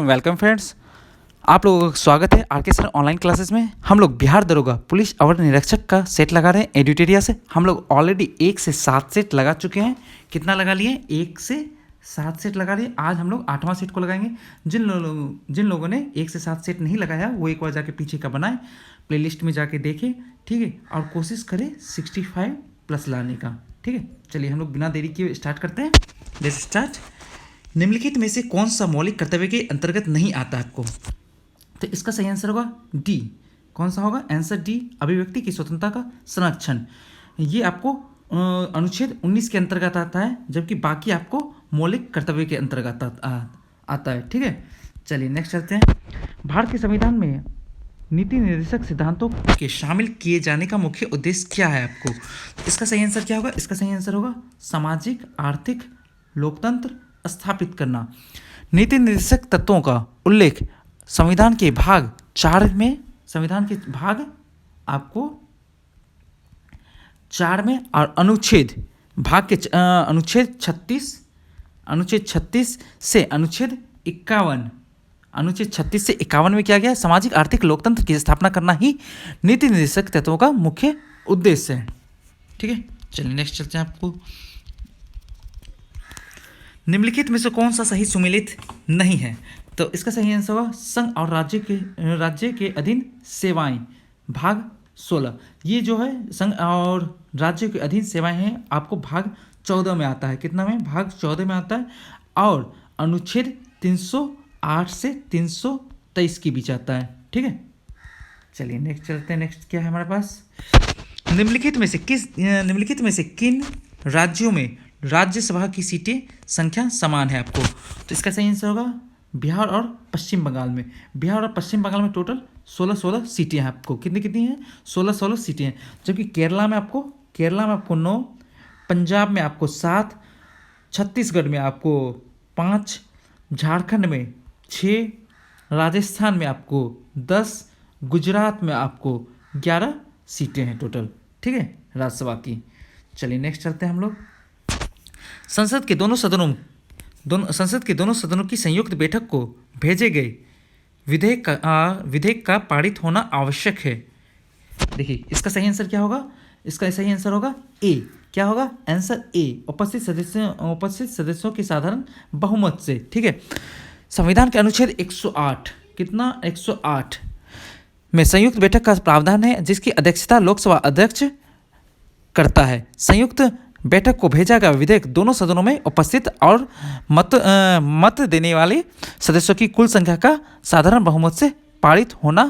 Welcome friends, आप लोगों का स्वागत है आर के सर ऑनलाइन क्लासेस में। हम लोग बिहार दरोगा पुलिस अवर निरीक्षक का सेट लगा रहे हैं एडिटेरिया से। हम लोग ऑलरेडी 1 से 7 सेट लगा चुके हैं। कितना लगा लिए? 1 से 7 सेट लगा लिए। आज हम लोग 8वां सेट को लगाएंगे। जिन लोगों ने 1 से 7 सेट नहीं लगाया वो एक बार जाके पीछे का बनाए, प्लेलिस्ट में जाके देखें, ठीक है, और कोशिश करें 65 प्लस लाने का, ठीक है। चलिए हम लोग बिना देरी किए स्टार्ट करते हैं। Let's start. निम्नलिखित में से कौन सा मौलिक कर्तव्य के अंतर्गत नहीं आता आपको? तो इसका सही आंसर होगा डी। कौन सा होगा आंसर? डी, अभिव्यक्ति की स्वतंत्रता का संरक्षण। ये आपको अनुच्छेद 19 के अंतर्गत आता है, जबकि बाकी आपको मौलिक कर्तव्य के अंतर्गत आता है, ठीक है। चलिए नेक्स्ट चलते हैं। भारत के संविधान में नीति निर्देशक सिद्धांतों के शामिल किए जाने का मुख्य उद्देश्य क्या है आपको? तो इसका सही आंसर क्या होगा? इसका सही आंसर होगा सामाजिक आर्थिक लोकतंत्र स्थापित करना। नीति निर्देशक तत्वों का उल्लेख संविधान के भाग 4 में, संविधान के भाग आपको 4 में, और अनुच्छेद भाग के अनुच्छेद 36 से अनुच्छेद 51 में किया गया। सामाजिक आर्थिक लोकतंत्र की स्थापना करना ही नीति निर्देशक तत्वों का मुख्य उद्देश्य है, ठीक है। चलिए नेक्स्ट चलते हैं। आपको निम्नलिखित में से कौन सा सही सुमेलित नहीं है? तो इसका सही आंसर होगा संघ और राज्य के अधीन सेवाएं, भाग 16। ये जो है संघ और राज्य के अधीन सेवाएं हैं, आपको भाग 14 में आता है। कितना में? भाग 14 में आता है, और अनुच्छेद 308 से 323 के बीच आता है, ठीक है। चलिए नेक्स्ट चलते हैं। नेक्स्ट क्या है हमारे पास? निम्नलिखित में से किन राज्यों में राज्यसभा की सीटें संख्या समान है आपको? तो इसका सही आंसर होगा बिहार और पश्चिम बंगाल में। बिहार और पश्चिम बंगाल में टोटल 16 सीटें हैं आपको। कितनी हैं? 16 सीटें हैं। जबकि केरला में आपको 9, पंजाब में आपको 7, छत्तीसगढ़ में आपको 5, झारखंड में 6, राजस्थान में आपको 10, गुजरात में आपको 11 सीटें हैं टोटल, ठीक है, राज्यसभा की। चलिए नेक्स्ट चलते हैं हम लोग। संसद के दोनों सदनों की संयुक्त बैठक को भेजे गए विधेयक का पारित होना आवश्यक है। देखिए इसका सही आंसर क्या होगा? इसका सही आंसर होगा ए। क्या होगा आंसर? ए, उपस्थित सदस्यों के साधारण बहुमत से, ठीक है। संविधान के अनुच्छेद 108, कितना? 108 में संयुक्त बैठक का प्रावधान है, जिसकी अध्यक्षता लोकसभा अध्यक्ष करता है। संयुक्त बैठक को भेजा गया विधेयक दोनों सदनों में उपस्थित और मत देने वाले सदस्यों की कुल संख्या का साधारण बहुमत से पारित होना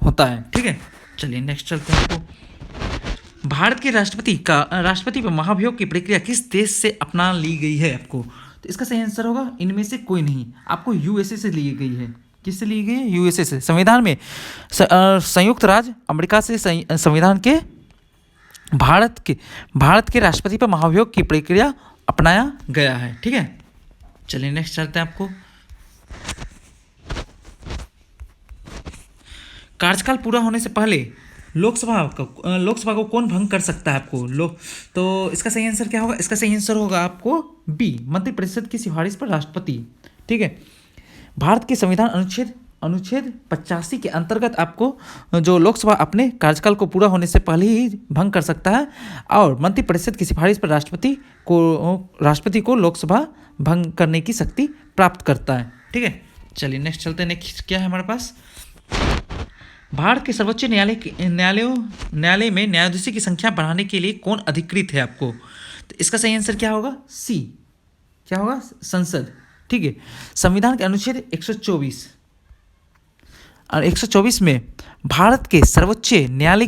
होता है, ठीक है। चलिए नेक्स्ट चलते हैं। आपको भारत के राष्ट्रपति पर महाभियोग की प्रक्रिया किस देश से अपना ली गई है आपको? तो इसका सही आंसर होगा इनमें से कोई नहीं, आपको यूएसए से ली गई है। किससे ली गई है? यूएसए से। संविधान में संयुक्त राज्य अमेरिका से संविधान के भारत के राष्ट्रपति पर महाभियोग की प्रक्रिया अपनाया गया है, ठीक है। चलिए नेक्स्ट चलते हैं। आपको कार्यकाल पूरा होने से पहले लोकसभा को कौन भंग कर सकता है आपको? तो इसका सही आंसर क्या होगा? इसका सही आंसर होगा आपको बी, मंत्रिपरिषद की सिफारिश पर राष्ट्रपति, ठीक है। भारत के संविधान अनुच्छेद 85 के अंतर्गत आपको जो लोकसभा अपने कार्यकाल को पूरा होने से पहले ही भंग कर सकता है, और मंत्रिपरिषद की सिफारिश पर राष्ट्रपति को लोकसभा भंग करने की शक्ति प्राप्त करता है, ठीक है। चलिए नेक्स्ट चलते हैं। नेक्स्ट क्या है हमारे पास? भारत के सर्वोच्च न्यायालय में न्यायाधीशों की संख्या बढ़ाने के लिए कौन अधिकृत है आपको? तो इसका सही आंसर क्या होगा? सी। क्या होगा? संसद, ठीक है। संविधान के अनुच्छेद 124 में भारत के सर्वोच्च न्यायालय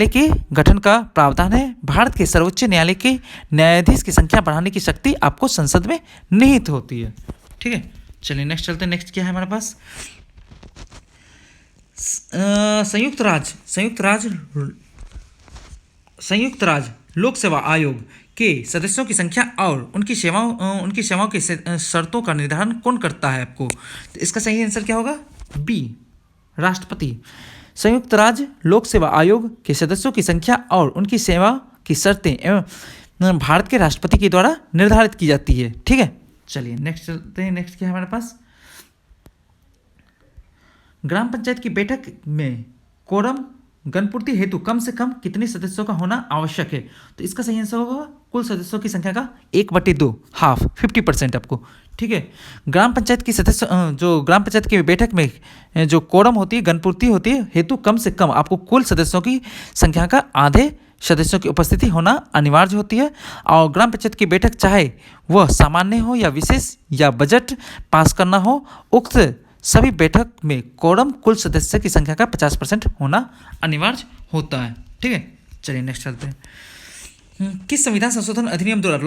के गठन का प्रावधान है। भारत के सर्वोच्च न्यायालय के न्यायाधीश की संख्या बढ़ाने की शक्ति आपको संसद में निहित होती है, ठीक है। चलिए नेक्स्ट चलते हैं। नेक्स्ट क्या है हमारे पास? संयुक्त राज्य लोक सेवा आयोग के सदस्यों की संख्या और उनकी सेवाओं की शर्तों का निर्धारण कौन करता है आपको? तो इसका सही आंसर क्या होगा? बी, राष्ट्रपति। संयुक्त राज्य लोक सेवा आयोग के सदस्यों की संख्या और उनकी सेवा की शर्तें एवं भारत के राष्ट्रपति के द्वारा निर्धारित की जाती है, ठीक है। चलिए नेक्स्ट चलते हैं। नेक्स्ट क्या है हमारे पास? ग्राम पंचायत की बैठक में कोरम गणपूर्ति हेतु कम से कम कितने सदस्यों का होना आवश्यक है? तो इसका सही आंसर होगा कुल सदस्यों की संख्या का 1/2, हाफ 50% आपको। ठीक है, ग्राम पंचायत की सदस्य जो ग्राम पंचायत की बैठक में जो कोरम होती है, गणपूर्ति होती है हेतु कम से कम आपको कुल सदस्यों की संख्या का आधे सदस्यों की उपस्थिति होना अनिवार्य होती है। और ग्राम पंचायत की बैठक चाहे वह सामान्य हो या विशेष या बजट पास करना हो, उक्त सभी बैठक में कोरम कुल सदस्य की संख्या का 50% होना अनिवार्य होता है। ठीक है, चलिए नेक्स्ट चलते हैं। किस संविधान संशोधन अधिनियम द्वारा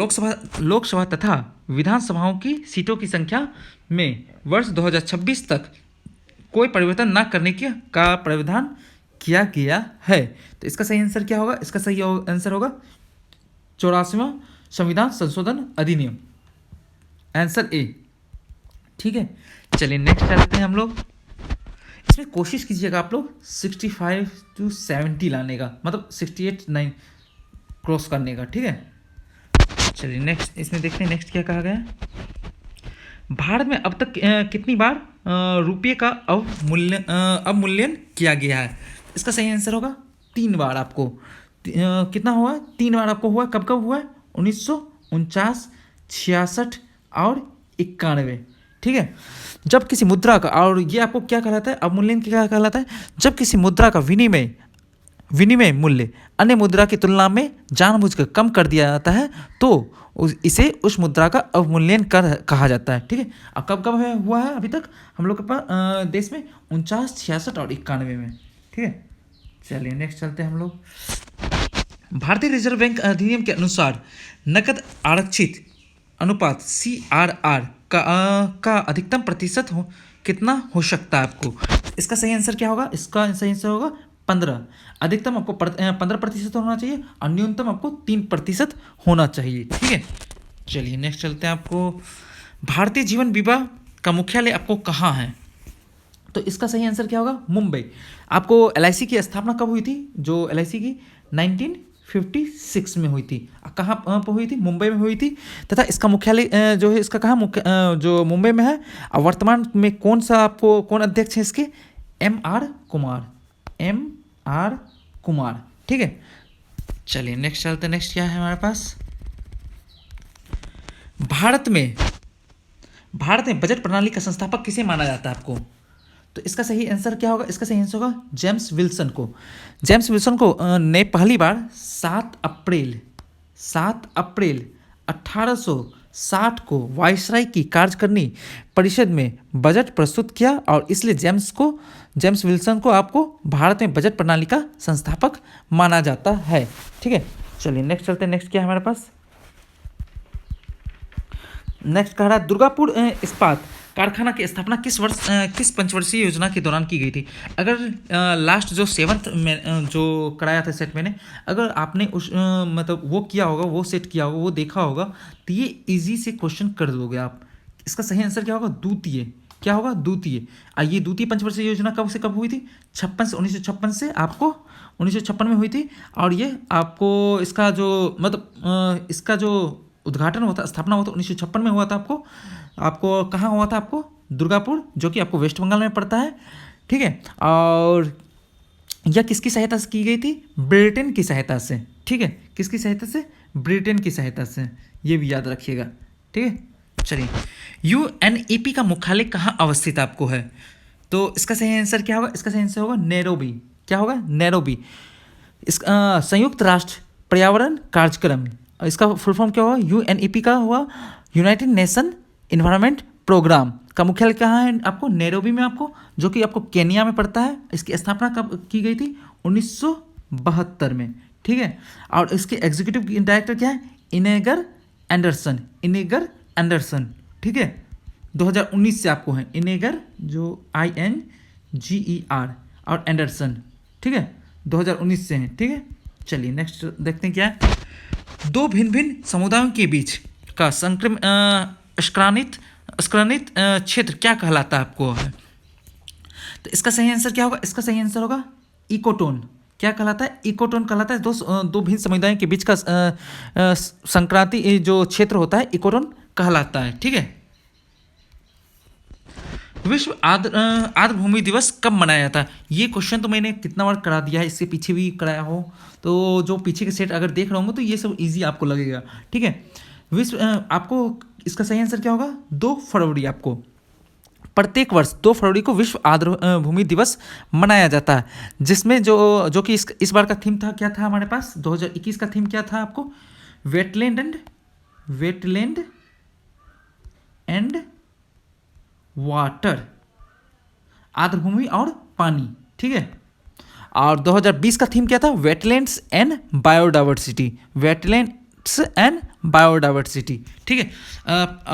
लोकसभा तथा विधानसभाओं की सीटों की संख्या में वर्ष 2026 तक कोई परिवर्तन न करने का प्रावधान किया गया है? तो इसका सही आंसर क्या होगा? इसका सही आंसर होगा 84वां संविधान संशोधन अधिनियम, आंसर ए। ठीक है, चलिए नेक्स्ट चलते हैं हम लोग। इसमें कोशिश कीजिएगा आप लोग 65 to 70 लाने का, मतलब 68 9 क्रॉस करने का। ठीक है, चलिए नेक्स्ट इसमें देखते हैं नेक्स्ट क्या कहा गया है। भारत में अब तक कितनी बार रुपये का अवमूल्यन किया गया है? इसका सही आंसर होगा 3 बार आपको। कितना हुआ? 3 बार आपको हुआ। कब कब हुआ है? 1949, 66 और 91। ठीक है, जब किसी मुद्रा का, और ये आपको क्या कहलाता है, अवमूल्यन क्या कहलाता है? जब किसी मुद्रा का विनिमय मूल्य अन्य मुद्रा की तुलना में जानबूझकर कम कर दिया जाता है तो इसे उस मुद्रा का अवमूल्यन कहा जाता है। ठीक है, अब कब कब हुआ है अभी तक हम लोग के पास देश में? 49, 66 और 91 में। ठीक है, चलिए नेक्स्ट चलते हैं हम लोग। भारतीय रिजर्व बैंक अधिनियम के अनुसार नकद आरक्षित अनुपात CRR का अधिकतम प्रतिशत कितना हो सकता है आपको? इसका सही आंसर क्या होगा? इसका सही आंसर होगा 15। अधिकतम आपको 15% होना चाहिए और न्यूनतम आपको 3% होना चाहिए। ठीक है, चलिए नेक्स्ट चलते हैं। आपको भारतीय जीवन बीमा का मुख्यालय आपको कहाँ है? तो इसका सही आंसर क्या होगा? मुंबई। आपको LIC की स्थापना कब हुई थी? जो LIC की 1956 में हुई थी। कहाँ पर हुई थी? मुंबई में हुई थी। तथा इसका मुख्यालय जो है इसका कहाँ जो मुंबई में है। और वर्तमान में कौन अध्यक्ष है इसके? MR कुमार। ठीक है, चलिए नेक्स्ट चलते हैं। नेक्स्ट क्या है हमारे पास? भारत में बजट प्रणाली का संस्थापक किसे माना जाता है आपको? तो इसका सही आंसर क्या होगा? इसका सही आंसर होगा जेम्स विल्सन को। जेम्स विल्सन को ने पहली बार 7 अप्रैल 1860 को वायसराय की कार्यकारिणी परिषद में बजट प्रस्तुत किया और इसलिए जेम्स विल्सन को आपको भारत में बजट प्रणाली का संस्थापक माना जाता है। ठीक है, चलिए नेक्स्ट चलते हैं। नेक्स्ट क्या है हमारे पास? नेक्स्ट कह रहा है दुर्गापुर इस्पात कारखाना की स्थापना किस पंचवर्षीय योजना के दौरान की गई थी? अगर लास्ट जो 7th में जो कराया था सेट मैंने, अगर आपने उस मतलब वो किया होगा, वो सेट किया होगा, वो देखा होगा, तो ये इजी से क्वेश्चन कर दोगे आप। इसका सही आंसर क्या होगा? द्वितीय। क्या होगा? द्वितीय। ये द्वितीय पंचवर्षीय योजना कब से कब हुई थी? 1956 से आपको 1956 में हुई थी। और ये आपको इसका जो मतलब इसका जो उद्घाटन हुआ था, स्थापना हुआ था 1956 में हुआ था। आपको कहाँ हुआ था? आपको दुर्गापुर, जो कि आपको वेस्ट बंगाल में पड़ता है। ठीक है, और यह किसकी सहायता से की गई थी? ब्रिटेन की सहायता से। ठीक है, किसकी सहायता से? ब्रिटेन की सहायता से। ये भी याद रखिएगा। ठीक है, चलिए UNEP का मुख्यालय कहाँ अवस्थित आपको है? तो इसका सही आंसर क्या होगा? इसका सही आंसर होगा नैरोबी। क्या होगा? नैरोबी। इसका संयुक्त राष्ट्र पर्यावरण कार्यक्रम, इसका फुल फॉर्म क्या होगा? UNEP का हुआ यूनाइटेड नेशन इन्वायरमेंट प्रोग्राम का मुख्यालय कहाँ है आपको? नैरोबी में आपको, जो कि आपको केनिया में पड़ता है। इसकी स्थापना कब की गई थी? 1972 में। ठीक है, और इसके एग्जीक्यूटिव डायरेक्टर क्या है? इनेगर एंडरसन। ठीक है, 2019 से आपको है इनेगर, जो INGER और एंडरसन। ठीक है, 2019 से हैं। ठीक है, चलिए नेक्स्ट देखते हैं क्या है। दो भिन्न भिन्न समुदायों के बीच का स्क्रानित क्षेत्र क्या कहलाता है आपको है? तो इसका सही आंसर क्या होगा? इसका सही आंसर होगा इकोटोन। क्या कहलाता है? इकोटोन कहलाता है। दो भिन्न समुदायों के बीच का संक्रांति जो क्षेत्र होता है, इकोटोन कहलाता है। ठीक है, विश्व आर्द्रभूमि दिवस कब मनाया जाता है? ये क्वेश्चन तो मैंने कितना बार करा दिया है, इससे पीछे भी कराया हो, तो जो पीछे के सेट अगर देख रहे होंगे तो ये सब इजी आपको लगेगा। ठीक है, आपको इसका सही आंसर क्या होगा? 2 फरवरी। आपको प्रत्येक वर्ष 2 फरवरी को विश्व आर्द्र भूमि दिवस मनाया जाता है, जिसमें जो कि इस बार का थीम था, क्या था हमारे पास 2021 का थीम क्या था आपको? वेटलैंड एंड वाटर, आर्द्रभूमि और पानी। ठीक है, और 2020 का थीम क्या था? Wetlands and biodiversity, wetlands and biodiversity. ठीक है,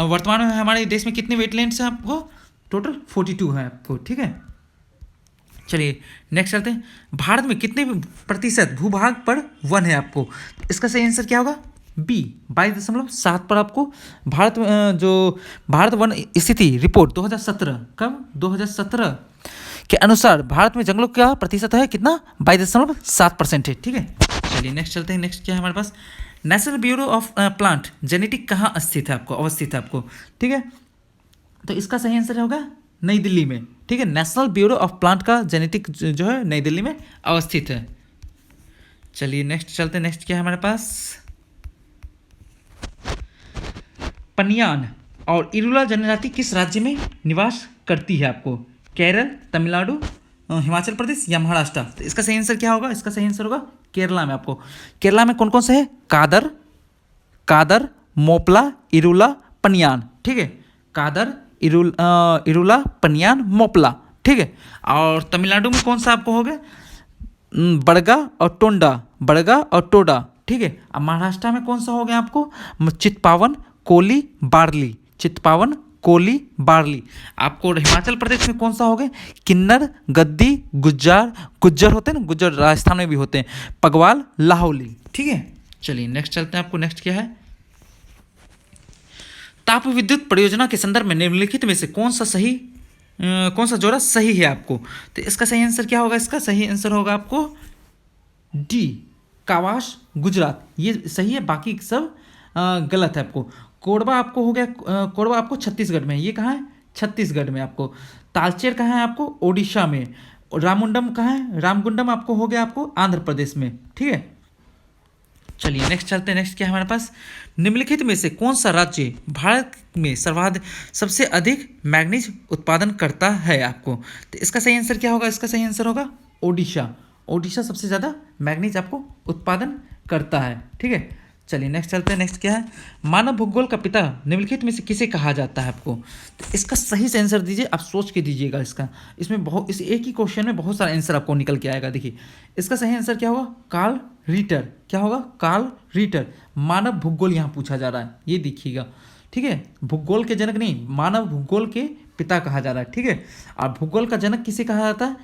वर्तमान में हमारे देश में कितने वेटलैंड्स हैं आपको? टोटल 42 है आपको। ठीक है, चलिए नेक्स्ट चलते हैं। भारत में कितने प्रतिशत भूभाग पर वन है आपको? इसका सही आंसर क्या होगा? बी, 22.7 पर आपको भारत जो भारत वन स्थिति रिपोर्ट 2017, कब? 2017 के अनुसार भारत में जंगलों का प्रतिशत है कितना? 22.7% है। ठीक है, चलिए नेक्स्ट चलते हैं। नेक्स्ट क्या है हमारे पास? National bureau of plant genetic कहाँ स्थित है आपको, अवस्थित है आपको? ठीक है, तो इसका सही आंसर होगा नई दिल्ली में। ठीक है, नेशनल ब्यूरो ऑफ प्लांट का जेनेटिक जो है नई दिल्ली में अवस्थित है। चलिए नेक्स्ट चलते हैं। नेक्स्ट क्या है हमारे पास? पनियान और इरुला जनजाति किस राज्य में निवास करती है आपको? केरल, तमिलनाडु, हिमाचल प्रदेश या महाराष्ट्र? तो इसका सही आंसर क्या होगा? इसका सही आंसर होगा केरला में। आपको केरला में कौन कौन से है? कादर, मोपला, इरुला, पनियान। ठीक है, कादर, इरुला, पनियान, मोपला। ठीक है, और तमिलनाडु में कौन सा आपको हो गया? बड़गा और टोडा। ठीक है, अब महाराष्ट्र में कौन सा हो गया आपको? चित्पावन, कोली, बार्ली। आपको हिमाचल प्रदेश में कौन सा हो गया? किन्नर, गद्दी, गुज्जर होते हैं ना, गुज्जर राजस्थान में भी होते हैं, पगवाल, लाहौली। ठीक है, चलिए नेक्स्ट चलते हैं। आपको नेक्स्ट क्या है? ताप विद्युत परियोजना के संदर्भ में निम्नलिखित में से कौन सा जोड़ा सही है आपको? तो इसका सही आंसर क्या होगा? इसका सही आंसर होगा आपको डी, कावाश, गुजरात। ये सही है, बाकी सब गलत है आपको। कोरबा आपको हो गया, कोरबा आपको छत्तीसगढ़ में, ये कहाँ है? छत्तीसगढ़ में। आपको तालचेर कहाँ है? आपको ओडिशा में। रामगुंडम कहाँ है? रामगुंडम आपको हो गया आपको आंध्र प्रदेश में। ठीक है, चलिए नेक्स्ट चलते हैं। नेक्स्ट क्या है हमारे पास? निम्नलिखित में से कौन सा राज्य भारत में सबसे अधिक मैग्नीज उत्पादन करता है आपको? तो इसका सही आंसर क्या होगा? इसका सही आंसर होगा ओडिशा सबसे ज़्यादा मैग्नीज आपको उत्पादन करता है। ठीक है, चलिए नेक्स्ट चलते हैं। नेक्स्ट क्या है? मानव भूगोल का पिता निम्नलिखित में से किसे कहा जाता है आपको? तो इसका सही से आंसर दीजिए, आप सोच के दीजिएगा इसका। इस एक ही क्वेश्चन में बहुत सारा आंसर आपको निकल के आएगा। देखिए इसका सही आंसर क्या होगा? Carl Ritter. क्या होगा? कार्ल रीटर। मानव भूगोल यहाँ पूछा जा रहा है, ये देखिएगा। ठीक है, भूगोल के जनक नहीं, मानव भूगोल के पिता कहा जा रहा है। ठीक है, और भूगोल का जनक किसे कहा जाता है?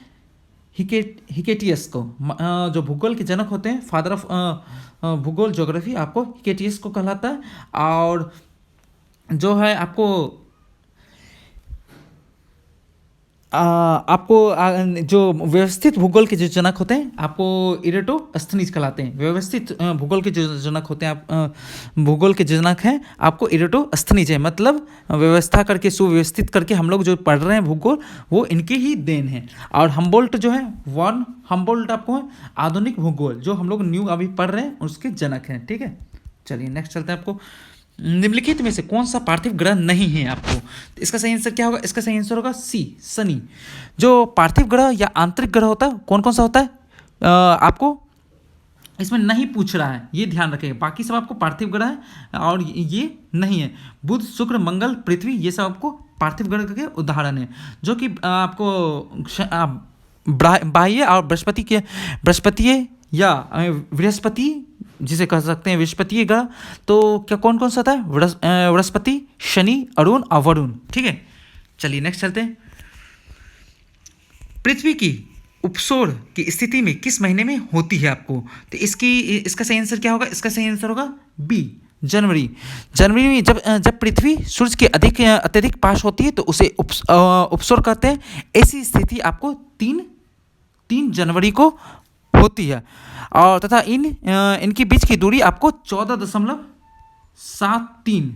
हिकेटियस को। जो भूगोल के जनक होते हैं, फादर ऑफ भूगोल ज्योग्राफी, आपको हिकेटियस को कहलाता है। और जो है आपको जो व्यवस्थित भूगोल के जो जनक होते हैं, आपको इरेटोस्थनीज कहलाते हैं। व्यवस्थित भूगोल के जो जनक होते हैं, भूगोल के जो जनक हैं, आपको इरेटोस्थनीज है। मतलब व्यवस्था करके, सुव्यवस्थित करके हम लोग जो पढ़ रहे हैं भूगोल, वो इनके ही देन है। और हम्बोल्ट जो है, हम्बोल्ट आपको है आधुनिक भूगोल, जो हम लोग न्यू अभी पढ़ रहे हैं, उसके जनक हैं। ठीक है, चलिए नेक्स्ट चलते हैं। आपको निम्नलिखित में से कौन सा पार्थिव ग्रह नहीं है आपको? तो इसका सही आंसर क्या होगा? इसका सही आंसर होगा सी, शनि। जो पार्थिव ग्रह या आंतरिक ग्रह होता है, कौन कौन सा होता है? आपको इसमें नहीं पूछ रहा है, ये ध्यान रखें। बाकी सब आपको पार्थिव ग्रह है और ये नहीं है। बुध, शुक्र, मंगल, पृथ्वी, ये सब आपको पार्थिव ग्रह के उदाहरण है, जो कि आपको बाह्य और बृहस्पति या बृहस्पति जिसे कह सकते हैं बृहस्पति ग्रह। तो क्या कौन कौन सा था? बृहस्पति, शनि, अरुण और वरुण। ठीक है, चलिए नेक्स्ट चलते हैं। पृथ्वी की उपसौर की स्थिति में किस महीने में होती है आपको? तो इसका सही आंसर क्या होगा? इसका सही आंसर होगा बी, जनवरी में। जब पृथ्वी सूर्य के अत्यधिक पास होती है तो उसे उपसौर कहते हैं। ऐसी स्थिति आपको 3 जनवरी को होती है। और तथा इनके बीच की दूरी आपको 14.73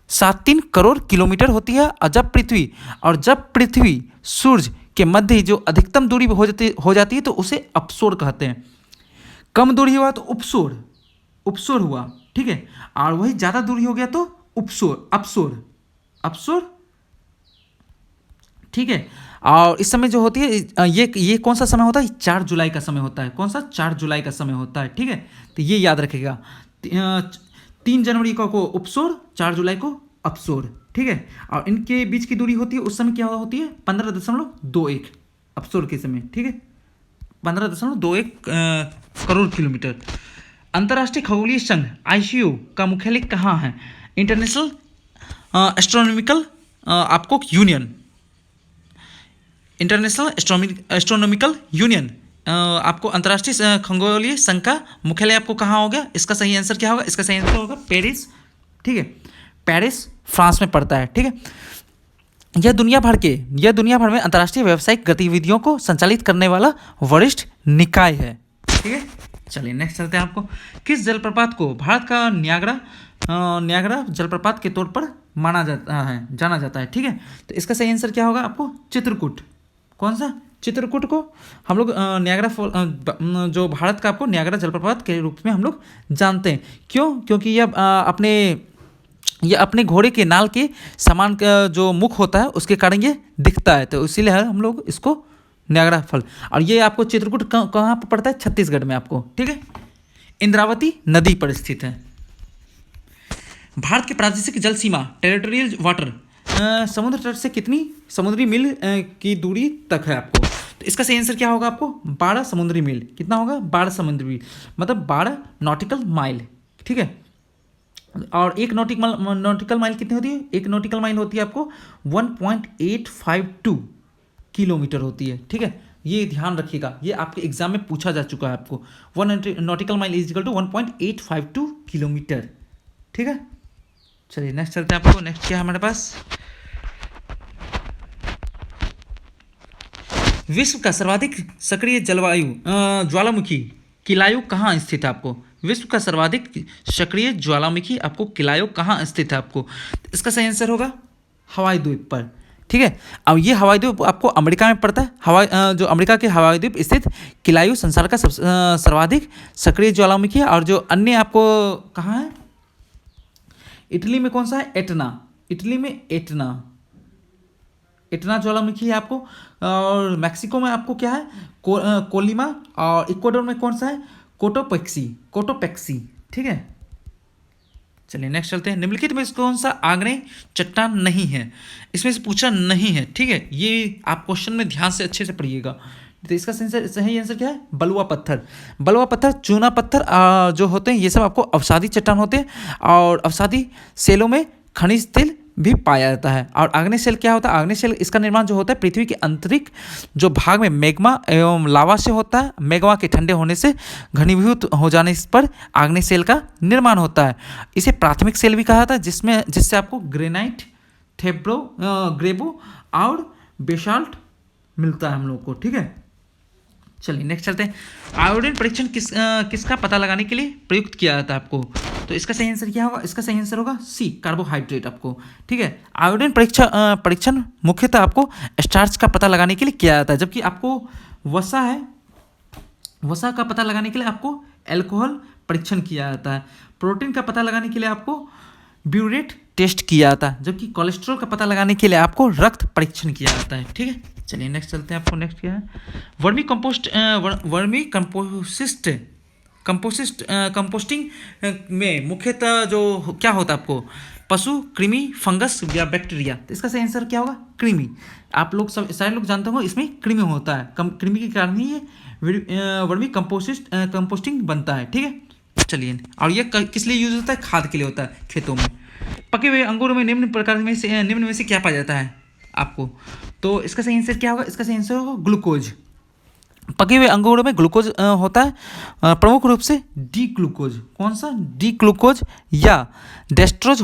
7-3 करोड़ किलोमीटर होती है। और जब पृथ्वी सूर्य के मध्य जो अधिकतम दूरी हो जाती है तो उसे अपसोर कहते हैं। कम दूरी हुआ तो उपसोर हुआ, ठीक है। और वही ज़्यादा दूरी हो गया तो अपसोर, ठीक है। और इस समय जो होती है ये कौन सा समय होता है? 4 जुलाई का समय होता है। कौन सा? 4 जुलाई का समय होता है, ठीक है। तो ये याद रखिएगा। 3 जनवरी को उपसोर, 4 जुलाई को अपसोर, ठीक है। और इनके बीच की दूरी होती है उस समय क्या होती है? 15.21 अपसोर के समय, ठीक है। 15.21 करोड़ किलोमीटर। अंतर्राष्ट्रीय खगोलीय संघ ICO का मुख्यालय कहाँ है? इंटरनेशनल एस्ट्रोनॉमिकल आपको यूनियन, इंटरनेशनल एस्ट्रोनॉमिकल यूनियन आपको अंतर्राष्ट्रीय खगोलीय संघ का मुख्यालय आपको कहाँ होगा? इसका सही आंसर क्या होगा? इसका सही आंसर होगा पेरिस, ठीक है। पेरिस फ्रांस में पड़ता है, ठीक है। यह दुनिया भर में अंतर्राष्ट्रीय व्यावसायिक गतिविधियों को संचालित करने वाला वरिष्ठ निकाय है, ठीक है। चलिए नेक्स्ट चलते हैं। आपको किस जलप्रपात को भारत का न्यागरा जलप्रपात के तौर पर जाना जाता है, ठीक है। तो इसका सही आंसर क्या होगा? आपको चित्रकूट। कौन सा? चित्रकूट को हम लोग न्यागरा जो भारत का आपको न्यागरा जलप्रपात के रूप में हम लोग जानते हैं। क्यों? क्योंकि ये अपने घोड़े के नाल के समान का जो मुख होता है उसके कारण ये दिखता है, तो इसीलिए हम लोग इसको न्यागरा फॉल। और ये आपको चित्रकूट कहाँ पर पड़ता है? छत्तीसगढ़ में आपको, ठीक है। इंद्रावती नदी पर स्थित है। भारत की प्रादेशिक जल सीमा टेरिटोरियल वाटर समुद्र तट से कितनी समुद्री मील की दूरी तक है आपको? तो इसका सही आंसर क्या होगा? आपको 12 समुद्री मील। कितना होगा? 12 समुद्री मील, मतलब 12 नॉटिकल माइल, ठीक है। और एक नॉटिकल माइल कितनी होती है? एक नॉटिकल माइल होती है आपको 1.852 किलोमीटर होती है, ठीक है। ये ध्यान रखिएगा, ये आपके एग्जाम में पूछा जा चुका है आपको। 1 nautical mile is equal to 1.852 kilometre, ठीक है। चलिए नेक्स्ट चलते हैं। आपको नेक्स्ट क्या है हमारे पास? विश्व का सर्वाधिक सक्रिय ज्वालामुखी किलायु कहाँ स्थित है आपको? विश्व का सर्वाधिक सक्रिय ज्वालामुखी आपको किलायु कहाँ स्थित है आपको? इसका सही आंसर होगा हवाई द्वीप पर, ठीक है। अब ये हवाई द्वीप आपको अमेरिका में पड़ता है। जो अमेरिका के हवाई द्वीप स्थित किलायु संसार का सर्वाधिक सक्रिय ज्वालामुखी है। और जो अन्य आपको कहाँ है? इटली में कौन सा है? एटना। इटली में एटना ज्वालामुखी है आपको। और मैक्सिको में आपको क्या है? कोलिमा। और इक्वाडोर में कौन सा है? कोटोपेक्सी, ठीक है। चलिए नेक्स्ट चलते हैं। निम्नलिखित में कौन सा आग्नेय चट्टान नहीं है? इसमें से पूछा नहीं है, ठीक है। ये आप क्वेश्चन में ध्यान से अच्छे से पढ़िएगा। तो इसका सही आंसर क्या है? बलुआ पत्थर, चूना पत्थर जो होते हैं ये सब आपको अवसादी चट्टान होते हैं। और अवसादी सेलों में खनिज तेल भी पाया जाता है। और आग्नेय सेल क्या होता है? आग्नेय सेल इसका निर्माण जो होता है पृथ्वी के आंतरिक जो भाग में मैग्मा एवं लावा से होता है। मैग्मा के ठंडे होने से घनीभूत हो जाने पर आग्नेय सेल का निर्माण होता है। इसे प्राथमिक सेल भी कहा जाता है, जिससे आपको ग्रेनाइट, ग्रेबो और बेसाल्ट मिलता है हम लोग को, ठीक है। चलिए नेक्स्ट चलते हैं। आयोडीन परीक्षण किसका पता लगाने के लिए प्रयुक्त किया जाता है आपको? तो इसका सही आंसर क्या होगा? इसका सही आंसर होगा सी, कार्बोहाइड्रेट आपको, ठीक है। आयोडीन परीक्षण मुख्यतः आपको स्टार्च का पता लगाने के लिए किया जाता है। जबकि आपको वसा का पता लगाने के लिए आपको एल्कोहल परीक्षण किया जाता है। प्रोटीन का पता लगाने के लिए आपको ब्यूरेट टेस्ट किया जाता है। जबकि कोलेस्ट्रॉल का पता लगाने के लिए आपको रक्त परीक्षण किया जाता है, ठीक है। चलिए नेक्स्ट चलते हैं। आपको नेक्स्ट क्या है? कंपोस्टिंग में मुख्यतः जो क्या होता है आपको? पशु, कृमि, फंगस या बैक्टीरिया? तो इसका सही आंसर क्या होगा? कृमि। आप लोग सारे लोग जानते होंगे इसमें कृमि होता है। कृमि के कारण ही ये वर्मी कंपोस्टिंग बनता है, ठीक है। चलिए, और ये किस लिए यूज होता है? खाद के लिए होता है खेतों में। पके हुए अंगूरों में निम्न में से क्या पाया जाता है आपको? तो इसका सही आंसर क्या होगा? इसका सही आंसर होगा ग्लूकोज। पके हुए अंगूरों में ग्लूकोज होता है, प्रमुख रूप से डी ग्लूकोज। कौन सा? डी ग्लूकोज या डेस्ट्रोज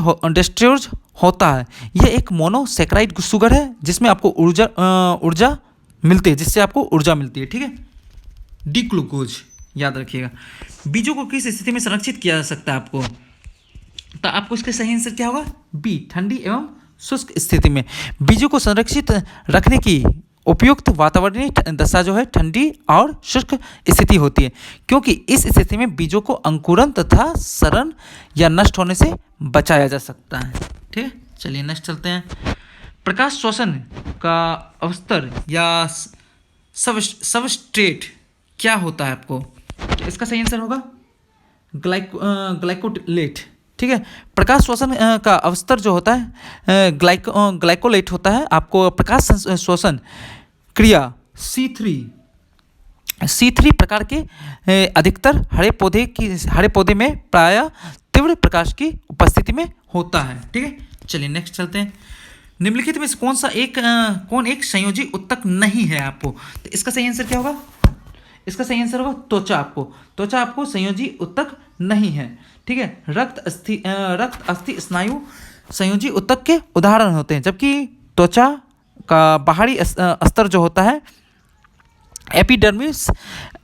होता है। यह एक मोनोसेक्राइड शुगर है जिसमें आपको ऊर्जा मिलती है, जिससे आपको ऊर्जा मिलती है, ठीक है। डी ग्लूकोज याद रखिएगा। बीजों को किस स्थिति में संरक्षित किया जा सकता है आपको? तो आपको इसका सही आंसर क्या होगा? बी, ठंडी एवं शुष्क स्थिति में। बीजों को संरक्षित रखने की उपयुक्त वातावरणीय दशा जो है ठंडी और शुष्क स्थिति होती है, क्योंकि इस स्थिति में बीजों को अंकुरन तथा सड़न या नष्ट होने से बचाया जा सकता है। ठीक है, चलिए नेक्स्ट चलते हैं। प्रकाश श्वसन का अवस्तर या सबस्ट्रेट क्या होता है आपको? तो इसका सही आंसर होगा ग्लाइकोलेट। ठीक है, प्रकाश श्वसन का अवस्तर जो होता है ग्लाइकोलेट होता है। आपको प्रकाश श्वसन क्रिया C3 प्रकार के अधिकतर हरे पौधे में प्रायः तीव्र प्रकाश की उपस्थिति में होता है। ठीक है, चलिए नेक्स्ट चलते हैं। निम्नलिखित में से कौन एक संयोजी उत्तक नहीं है आपको? तो इसका सही आंसर क्या होगा? इसका सही आंसर होगा त्वचा। त्वचा आपको संयोजी उत्तक नहीं है। ठीक है, रक्त अस्थि स्नायु संयोजी उत्तक के उदाहरण होते हैं, जबकि त्वचा का बाहरी स्तर जो होता है एपिडर्मिस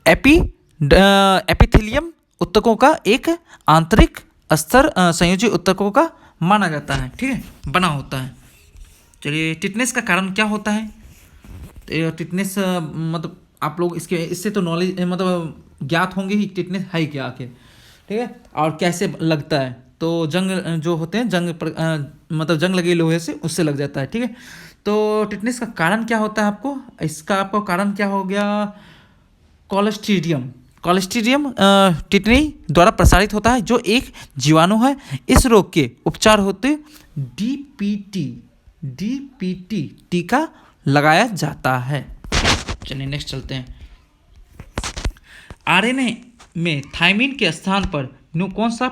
एपिथेलियम उत्तकों का एक आंतरिक स्तर संयोजी उत्तकों का माना जाता है। ठीक है, बना होता है। चलिए, टिटनेस का कारण क्या होता है? तो टिटनेस मतलब आप लोग इससे तो नॉलेज मतलब ज्ञात होंगे ही, टिटनेस है क्या आखिर। ठीक है, और कैसे लगता है? तो जंग जो होते हैं मतलब जंग लगे लोहे से, उससे लग जाता है। ठीक है, तो टिटनेस का कारण क्या होता है आपको? इसका आपको कारण क्या हो गया? कॉलेस्ट्रीडियम टिटनी द्वारा प्रसारित होता है, जो एक जीवाणु है। इस रोग के उपचार होते डीपीटी टीका लगाया जाता है। चलिए नेक्स्ट चलते हैं। आरएनए में थायमिन के स्थान पर कौन सा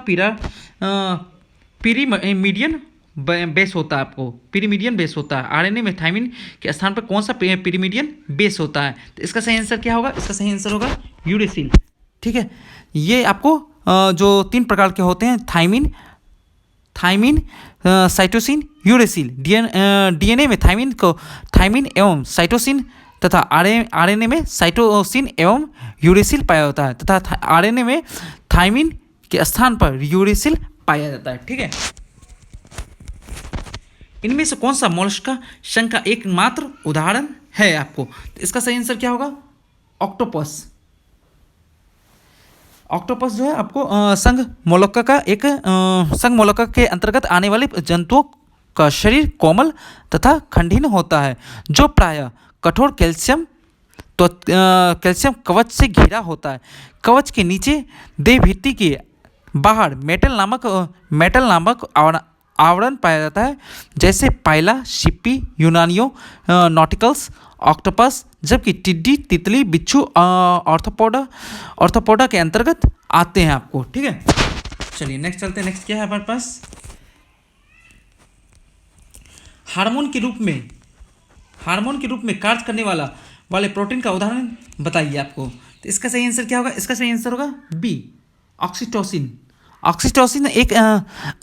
पिरीमीडियन बेस होता है? आपको पिरीमीडियन बेस होता है। आरएनए में थायमिन के स्थान पर कौन सा पिरीमीडियन बेस होता है? तो इसका सही आंसर क्या होगा? इसका सही आंसर होगा यूरेसिल। ठीक है, ये आपको जो 3 प्रकार के होते हैं, थायमिन, साइटोसिन, यूरेसिल। डीएनए में थायमिन एवं साइटोसिन तथा आरएनए में साइटोसिन एवं यूरेसिल पाया होता है, तथा आरएनए में थायमिन के स्थान पर यूरेसिल पाया जाता है। ठीक है, इनमें से कौन सा मोलस्का संघ का एकमात्र उदाहरण है आपको? तो इसका सही आंसर क्या होगा? ऑक्टोपस जो है आपको संघ मोलस्का के अंतर्गत आने वाले जंतुओं का शरीर कोमल तथा खंडहीन होता है, जो प्रायः कठोर कैल्शियम कवच से घिरा होता है। कवच के नीचे देह भित्ति के बाहर मेटल नामक आवरण पाया जाता है, जैसे पाइला, शिप्पी, यूनानियो, नॉटिकल्स, ऑक्टोपस, जबकि टिड्डी, तितली, बिच्छू ऑर्थोपोडा के अंतर्गत आते हैं आपको। ठीक है, चलिए नेक्स्ट चलते हैं। नेक्स्ट क्या है हमारे पास? हार्मोन के रूप में कार्य करने वाले प्रोटीन का उदाहरण बताइए आपको। तो इसका सही आंसर क्या होगा? इसका सही आंसर होगा बी, ऑक्सीटोसिन एक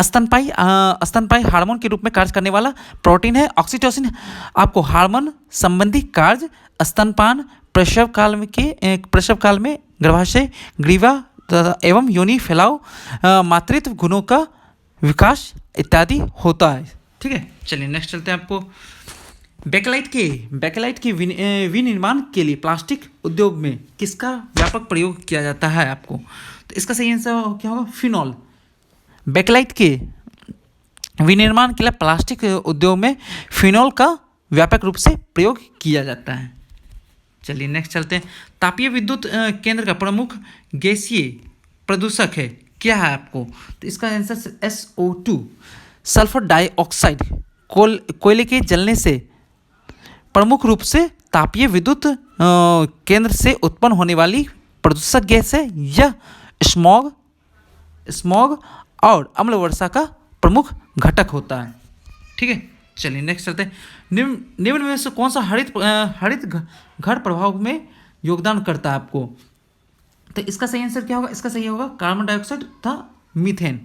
स्तनपायी हार्मोन के रूप में कार्य करने वाला प्रोटीन है। ऑक्सीटोसिन आपको हार्मोन संबंधी कार्य स्तनपान, प्रसव काल में गर्भाशय, ग्रीवा एवं योनि फैलाव, मातृत्व गुणों का विकास इत्यादि होता है। ठीक है, चलिए नेक्स्ट चलते हैं। आपको बेकेलाइट के विनिर्माण के लिए प्लास्टिक उद्योग में किसका व्यापक प्रयोग किया जाता है आपको? तो इसका सही आंसर क्या होगा? फिनॉल। बेकेलाइट के विनिर्माण के लिए प्लास्टिक उद्योग में फिनॉल का व्यापक रूप से प्रयोग किया जाता है। चलिए नेक्स्ट चलते हैं। तापीय विद्युत केंद्र का प्रमुख गैसीय प्रदूषक है क्या है आपको? तो इसका आंसर SO2, सल्फर डाइऑक्साइड। कोयले के जलने से प्रमुख रूप से तापीय विद्युत केंद्र से उत्पन्न होने वाली प्रदूषक गैस है। यह स्मॉग और अम्ल वर्षा का प्रमुख घटक होता है। ठीक है, चलिए नेक्स्ट चलते हैं। निम्न में से कौन सा हरित घर प्रभाव में योगदान करता है आपको? तो इसका सही आंसर क्या होगा? इसका सही होगा कार्बन डाइऑक्साइड तथा methane.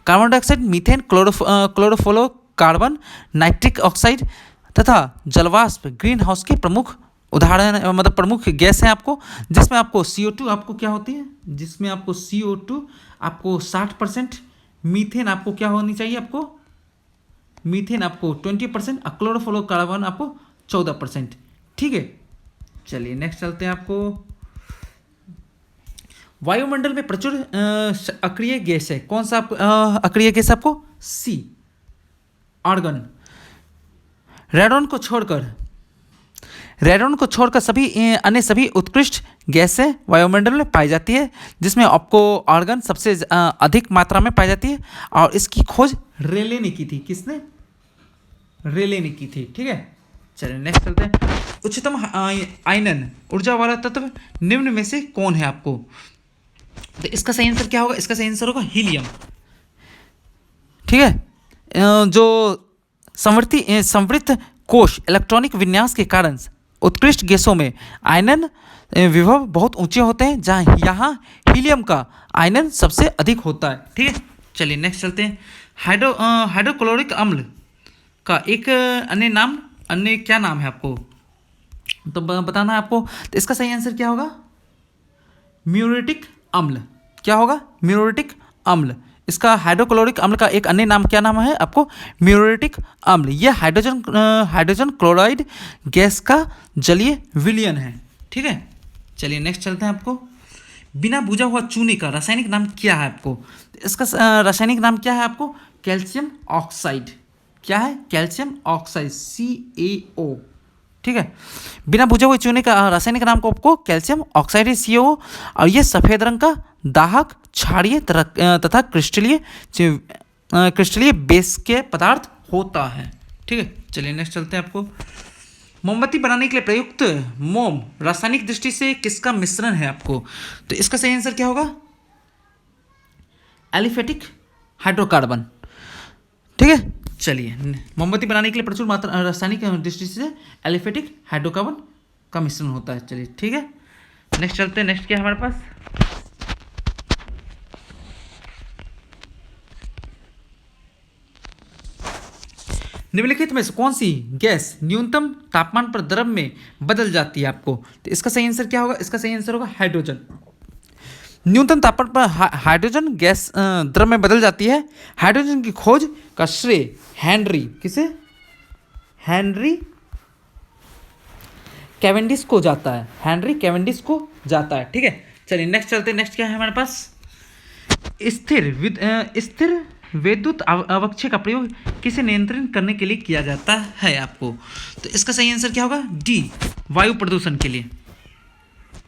Carbon dioxide, methane, chlorofluorocarbon, nitric oxide तथा जलवाष्प ग्रीन हाउस के प्रमुख उदाहरण मतलब प्रमुख गैस हैं आपको, जिसमें आपको CO2 आपको क्या होती है? जिसमें आपको CO2 आपको 60% मीथेन आपको क्या होनी चाहिए, आपको मीथेन आपको 20% और क्लोरोफ्लोरोकार्बन आपको 14%। ठीक है, चलिए नेक्स्ट चलते हैं। आपको वायुमंडल में प्रचुर अक्रिय गैस है, कौन सा अक्रिय गैस आपको? सी, आर्गन। रेडॉन को छोड़कर सभी अन्य सभी उत्कृष्ट गैसें वायुमंडल में पाई जाती है, जिसमें आपको आर्गन सबसे अधिक मात्रा में पाई जाती है, और इसकी खोज रेले ने की थी। किसने? रेले ने की थी। ठीक है, चलिए नेक्स्ट चलते हैं। उच्चतम आयनन ऊर्जा वाला तत्व निम्न में से कौन है आपको? तो इसका सही आंसर क्या होगा? इसका सही आंसर होगा हीलियम। ठीक है, जो समृद्ध कोश इलेक्ट्रॉनिक विन्यास के कारण उत्कृष्ट गैसों में आयनन विभव बहुत ऊंचे होते हैं, जहाँ यहाँ हीलियम का आयनन सबसे अधिक होता है। ठीक है, चलिए नेक्स्ट चलते हैं। हाइड्रोक्लोरिक अम्ल का एक अन्य क्या नाम है आपको? तो बताना है आपको। तो इसका सही आंसर क्या होगा? म्यूरेटिक अम्ल। क्या होगा? म्यूरेटिक अम्ल। इसका हाइड्रोक्लोरिक अम्ल का एक अन्य नाम क्या नाम है आपको? म्यूरेटिक अम्ल। यह हाइड्रोजन क्लोराइड गैस का जलीय विलयन है। ठीक है, चलिए नेक्स्ट चलते हैं। आपको बिना बुझा हुआ चूने का रासायनिक नाम क्या है आपको? इसका रासायनिक नाम क्या है आपको? Calcium oxide. क्या है? Calcium oxide, CaO। ठीक है, बिना बुझे हुए चूने का रासायनिक नाम को आपको कैल्शियम ऑक्साइड है, CaO। और यह सफ़ेद रंग का दाहक, क्षारीय तथा क्रिस्टलीय बेस के पदार्थ होता है। ठीक है, चलिए नेक्स्ट चलते हैं। आपको मोमबत्ती बनाने के लिए प्रयुक्त मोम रासायनिक दृष्टि से किसका मिश्रण है आपको? तो इसका सही आंसर क्या होगा? Aliphatic hydrocarbon. ठीक है, चलिए मोमबत्ती बनाने के लिए प्रचुर मात्रा रासायनिक दृष्टि से एलिफेटिक हाइड्रोकार्बन का मिश्रण होता है। चलिए ठीक है, नेक्स्ट चलते हैं। नेक्स्ट क्या है हमारे पास? निम्नलिखित में से कौन सी गैस न्यूनतम तापमान पर द्रव में बदल जाती है आपको? तो इसका सही आंसर क्या होगा? इसका सही आंसर होगा हाइड्रोजन। न्यूनतम तापमान पर हाइड्रोजन गैस द्रव में बदल जाती है। हाइड्रोजन की खोज का श्रेय हेनरी कैवेंडिश को जाता है। ठीक है, चलिए नेक्स्ट चलते हैं। नेक्स्ट क्या है हमारे पास? स्थिर विद्युत अवक्षय का प्रयोग किसे नियंत्रित करने के लिए किया जाता है आपको? तो इसका सही आंसर क्या होगा? डी, वायु प्रदूषण के लिए।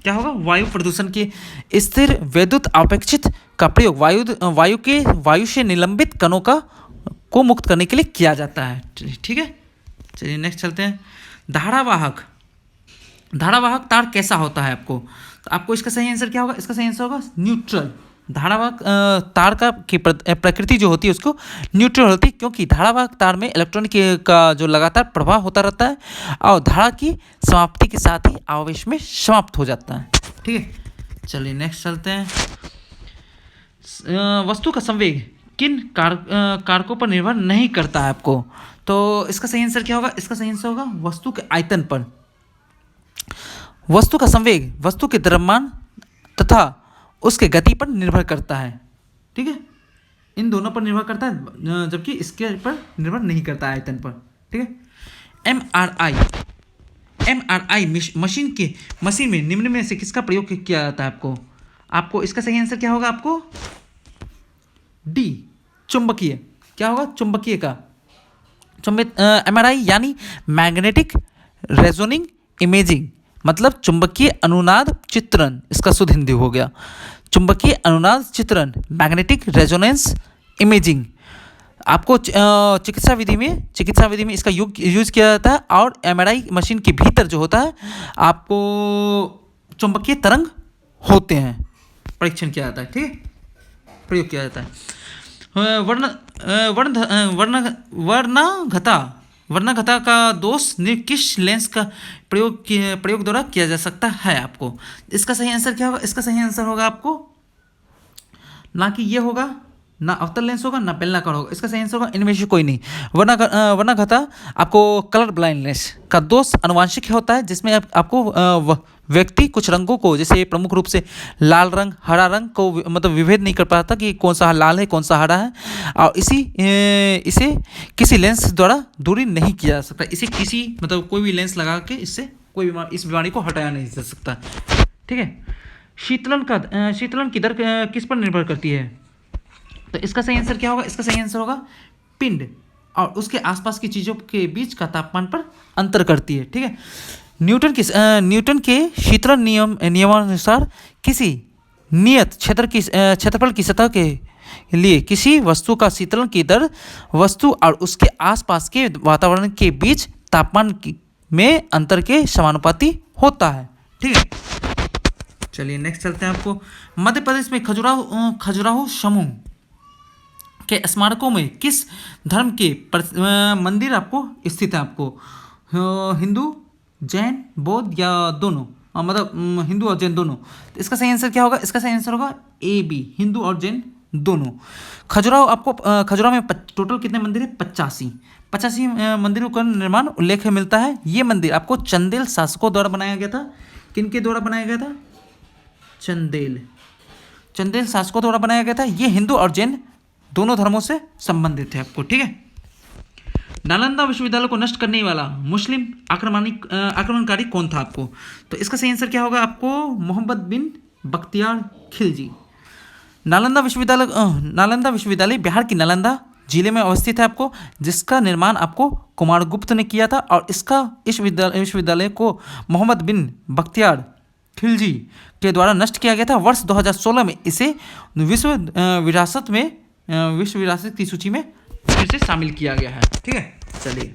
क्या होगा? वायु प्रदूषण के स्थिर विद्युत अपेक्षित का प्रयोग वायु से निलंबित कणों को मुक्त करने के लिए किया जाता है। ठीक है, चलिए नेक्स्ट चलते हैं। धारावाहक तार कैसा होता है आपको? तो आपको इसका सही आंसर क्या होगा? इसका सही आंसर होगा न्यूट्रल। धारावाहक तार की प्रकृति जो होती है उसको न्यूट्रल होती है, क्योंकि धारावाहक तार में इलेक्ट्रॉन का जो लगातार प्रवाह होता रहता है और धारा की समाप्ति के साथ ही आवेश में समाप्त हो जाता है। ठीक है, चलिए नेक्स्ट चलते हैं। वस्तु का संवेग किन कारकों पर निर्भर नहीं करता है आपको? तो इसका सही आंसर क्या होगा? इसका सही आंसर होगा वस्तु के आयतन पर। वस्तु का संवेग वस्तु के द्रव्यमान तथा उसके गति पर निर्भर करता है। ठीक है, इन दोनों पर निर्भर करता है, जबकि इसके पर निर्भर नहीं करता है, आयतन पर। ठीक है, MRI मशीन में निम्न में से किसका प्रयोग किया जाता है आपको इसका सही आंसर क्या होगा? आपको डी, चुंबकीय। क्या होगा? चुंबकीय का MRI यानी मैग्नेटिक रेजोनिंग इमेजिंग, मतलब चुंबकीय अनुनाद चित्रण। इसका शुद्ध हिंदी हो गया चुंबकीय अनुनाद चित्रण, मैग्नेटिक रेजोनेंस इमेजिंग। आपको चिकित्सा विधि में इसका यूज किया जाता है। और MRI मशीन के भीतर जो होता है आपको चुंबकीय तरंग होते हैं, परीक्षण किया जाता है। ठीक है, प्रयोग किया जाता है। वर्णघटा का दोष किस लेंस का प्रयोग द्वारा किया जा सकता है आपको? इसका सही आंसर क्या होगा? इसका सही आंसर होगा आपको ना कि ये होगा ना अवतल लेंस होगा ना बेलनाकार होगा, इसका सही आंसर होगा इनमें से कोई नहीं। वरना कहता आपको कलर ब्लाइंडनेस का दोष आनुवांशिक होता है, जिसमें आपको व्यक्ति कुछ रंगों को, जैसे प्रमुख रूप से लाल रंग, हरा रंग को मतलब विभेद नहीं कर पाता कि कौन सा लाल है कौन सा हरा है, और इसे किसी लेंस द्वारा दूरी नहीं किया जा सकता। इसे किसी मतलब कोई भी लेंस लगा के इससे कोई इस बीमारी को हटाया नहीं जा सकता। ठीक है। शीतलन की दर किस पर निर्भर करती है? तो इसका सही आंसर क्या होगा? इसका सही आंसर होगा पिंड और उसके आसपास की चीज़ों के बीच का तापमान पर अंतर करती है। ठीक है। न्यूटन के शीतलन नियमानुसार किसी नियत क्षेत्रफल की सतह के लिए किसी वस्तु का शीतलन की दर वस्तु और उसके आसपास के वातावरण के बीच तापमान में अंतर के समानुपाती होता है। ठीक है। चलिए नेक्स्ट चलते हैं। आपको मध्य प्रदेश में खजुराहो समूह के स्मारकों में किस धर्म के मंदिर आपको स्थित है? आपको हिंदू, जैन, बौद्ध या दोनों, मतलब हिंदू और जैन दोनों। तो इसका सही आंसर क्या होगा? इसका सही आंसर होगा ए बी, हिंदू और जैन दोनों। खजुराहो में टोटल कितने मंदिर है? 85 मंदिरों का निर्माण उल्लेख मिलता है। ये मंदिर आपको चंदेल शासकों द्वारा बनाया गया था। किनके द्वारा बनाया गया था? चंदेल शासकों द्वारा बनाया गया था। ये हिंदू और जैन दोनों धर्मों से संबंधित है आपको। ठीक है। नालंदा विश्वविद्यालय को नष्ट करने वाला मुस्लिम आक्रमणकारी कौन था आपको? तो इसका सही आंसर क्या होगा? आपको मोहम्मद बिन बख्तियार खिलजी। नालंदा विश्वविद्यालय बिहार की नालंदा जिले में अवस्थित है आपको, जिसका निर्माण आपको कुमारगुप्त ने किया था, और इस विश्वविद्यालय को मोहम्मद बिन बख्तियार खिलजी के द्वारा नष्ट किया गया था। वर्ष 2016 में इसे विश्व विरासत की सूची में फिर से शामिल किया गया है। ठीक है। चलिए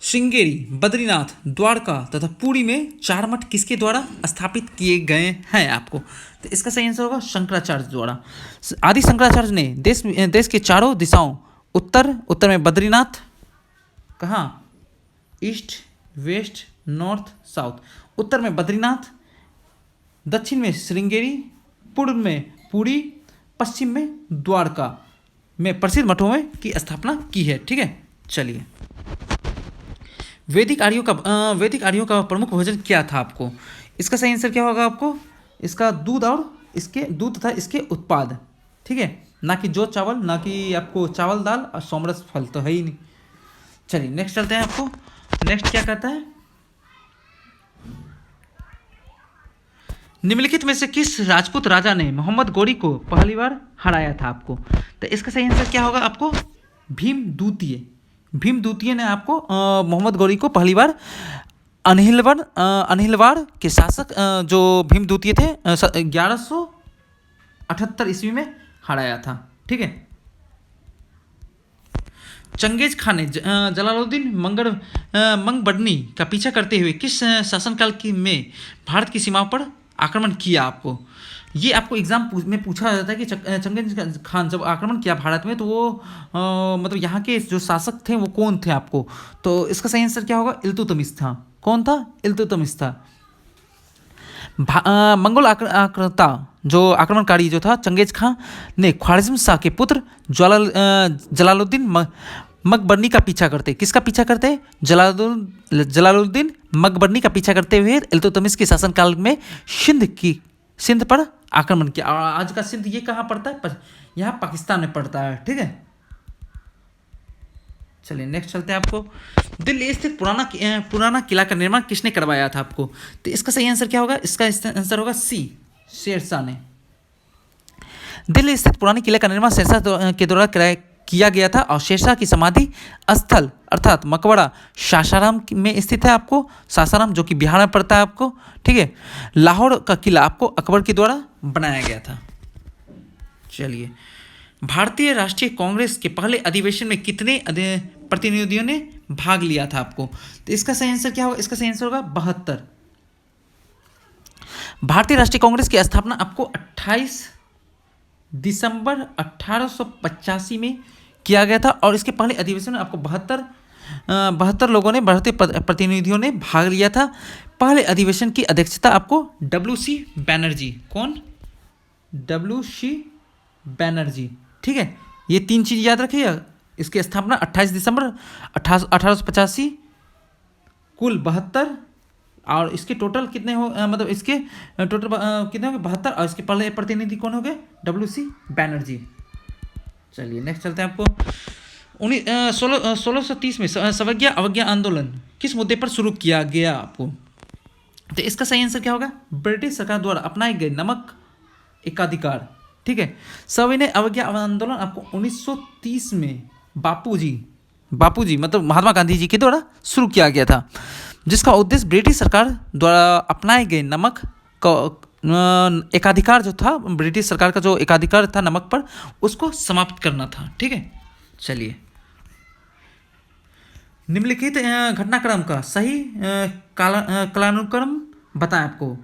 श्रृंगेरी, बद्रीनाथ, द्वारका तथा पुरी में 4 मठ किसके द्वारा स्थापित किए गए हैं आपको? तो इसका सही आंसर होगा शंकराचार्य द्वारा। आदि शंकराचार्य ने देश के चारों दिशाओं, उत्तर में बद्रीनाथ, कहाँ? East, west, north, south. उत्तर में बद्रीनाथ, दक्षिण में श्रृंगेरी, पूर्व में पुरी, पश्चिम में द्वारका में प्रसिद्ध मठों में की स्थापना की है। ठीक है। चलिए वैदिक आर्यों का प्रमुख भोजन क्या था आपको? इसका सही आंसर क्या होगा आपको? इसका दूध तथा इसके उत्पाद। ठीक है। ना कि जो चावल, ना कि आपको चावल दाल और सोमरस फल तो है ही नहीं। चलिए नेक्स्ट चलते हैं। आपको नेक्स्ट क्या कहता है? निम्नलिखित में से किस राजपूत राजा ने मोहम्मद गौरी को पहली बार हराया था आपको? तो इसका सही आंसर क्या होगा आपको? भीम द्वितीय ने आपको मोहम्मद गौरी को पहली बार अनिलवाड़ के शासक जो भीम द्वितीय थे 1178 ईस्वी में हराया था। ठीक है। चंगेज खान ने जलालुद्दीन मंगबडनी का पीछा करते हुए किस शासनकाल में भारत की सीमाओं पर आक्रमण किया आपको? ये आपको एग्जाम में पूछा जाता है कि चंगेज खान जब आक्रमण किया भारत में, तो वो मतलब यहाँ के जो शासक थे वो कौन थे आपको? तो इसका सही आंसर क्या होगा? इल्तुतमिश था। कौन था? इल्तुतमिश था। मंगोल जो आक्रमणकारी जो था चंगेज खान ने ख्वारिज़्म शाह के पुत्र जलालुद्दीन मकबरनी का पीछा करते, किसका पीछा करते? जलालुद्दीन मकबरनी का पीछा करते हुए इल्तुतमिश के शासनकाल में सिंध पर आक्रमण किया। और आज का सिंध ये कहाँ पड़ता है? यहाँ पाकिस्तान में पड़ता है। ठीक है। चलिए नेक्स्ट चलते हैं। आपको दिल्ली स्थित पुराना किला का निर्माण किसने करवाया था आपको? तो इसका सही आंसर क्या होगा? इसका आंसर होगा सी, शेरशाह ने। दिल्ली स्थित पुराने किले का निर्माण शेरशाह के द्वारा किया गया था, और शेरशाह की समाधि स्थल अर्थात मकबरा सासाराम में स्थित है आपको। सासाराम जो कि बिहार में पड़ता है आपको। ठीक है। लाहौर का किला आपको अकबर के द्वारा बनाया गया था। चलिए भारतीय राष्ट्रीय कांग्रेस के पहले अधिवेशन में कितने प्रतिनिधियों ने भाग लिया था आपको? तो इसका सही आंसर क्या होगा? इसका सही आंसर होगा 72। भारतीय राष्ट्रीय कांग्रेस की स्थापना आपको 28 दिसंबर 1885 में किया गया था, और इसके पहले अधिवेशन में आपको 72 लोगों ने, भारतीय प्रतिनिधियों ने भाग लिया था। पहले अधिवेशन की अध्यक्षता आपको WC बैनर्जी, कौन? WC बैनर्जी, ठीक है। ये 3 चीज़ याद रखिएगा। इसकी स्थापना 28 दिसंबर 1885, कुल 72, और इसके टोटल कितने हो, मतलब इसके टोटल कितने हो गए? 72, और इसके पहले प्रतिनिधि कौन हो गए? WC बैनर्जी। चलिए नेक्स्ट चलते हैं। आपको 1630 में सवज्ञा अवज्ञा आंदोलन किस मुद्दे पर शुरू किया गया आपको? तो इसका सही आंसर क्या होगा? ब्रिटिश सरकार द्वारा अपनाए गए नमक एकाधिकार, ठीक है। सविनय अवज्ञा आंदोलन आपको 1930 में बापूजी मतलब महात्मा गांधी जी के द्वारा शुरू किया गया था, जिसका उद्देश्य ब्रिटिश सरकार द्वारा अपनाए गए नमक का एकाधिकार जो था, ब्रिटिश सरकार का जो एकाधिकार था नमक पर, उसको समाप्त करना था, ठीक है। चलिए, निम्नलिखित घटनाक्रम का सही कालानुक्रम बताएं आपको।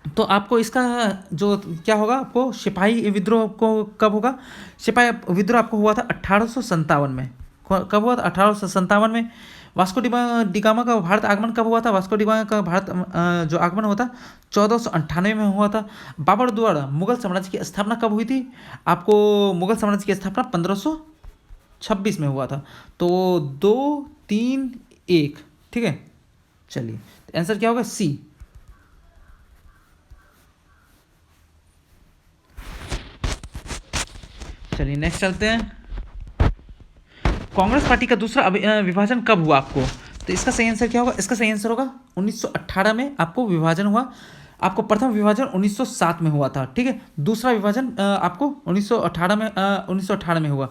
तो आपको इसका जो क्या होगा, आपको सिपाही विद्रोह को कब होगा? सिपाही विद्रोह आपको हुआ था 1857 में। कब हुआ था? 1857 में। वास्को डिगामा का भारत आगमन कब हुआ था? वास्को डिगामा का भारत जो आगमन हुआ था 1498 में हुआ था। बाबर द्वारा मुगल साम्राज्य की स्थापना कब हुई थी? आपको मुगल साम्राज्य की स्थापना 1526 में हुआ था। तो 2, 3, 1, ठीक है। चलिए, आंसर क्या होगा? C। चलिए नेक्स्ट चलते हैं। कांग्रेस पार्टी का दूसरा विभाजन कब हुआ आपको? तो इसका सही आंसर क्या होगा? इसका सही आंसर होगा 1918 में आपको विभाजन हुआ। आपको प्रथम विभाजन 1907 में हुआ था, ठीक है। दूसरा विभाजन आपको 1918 में हुआ।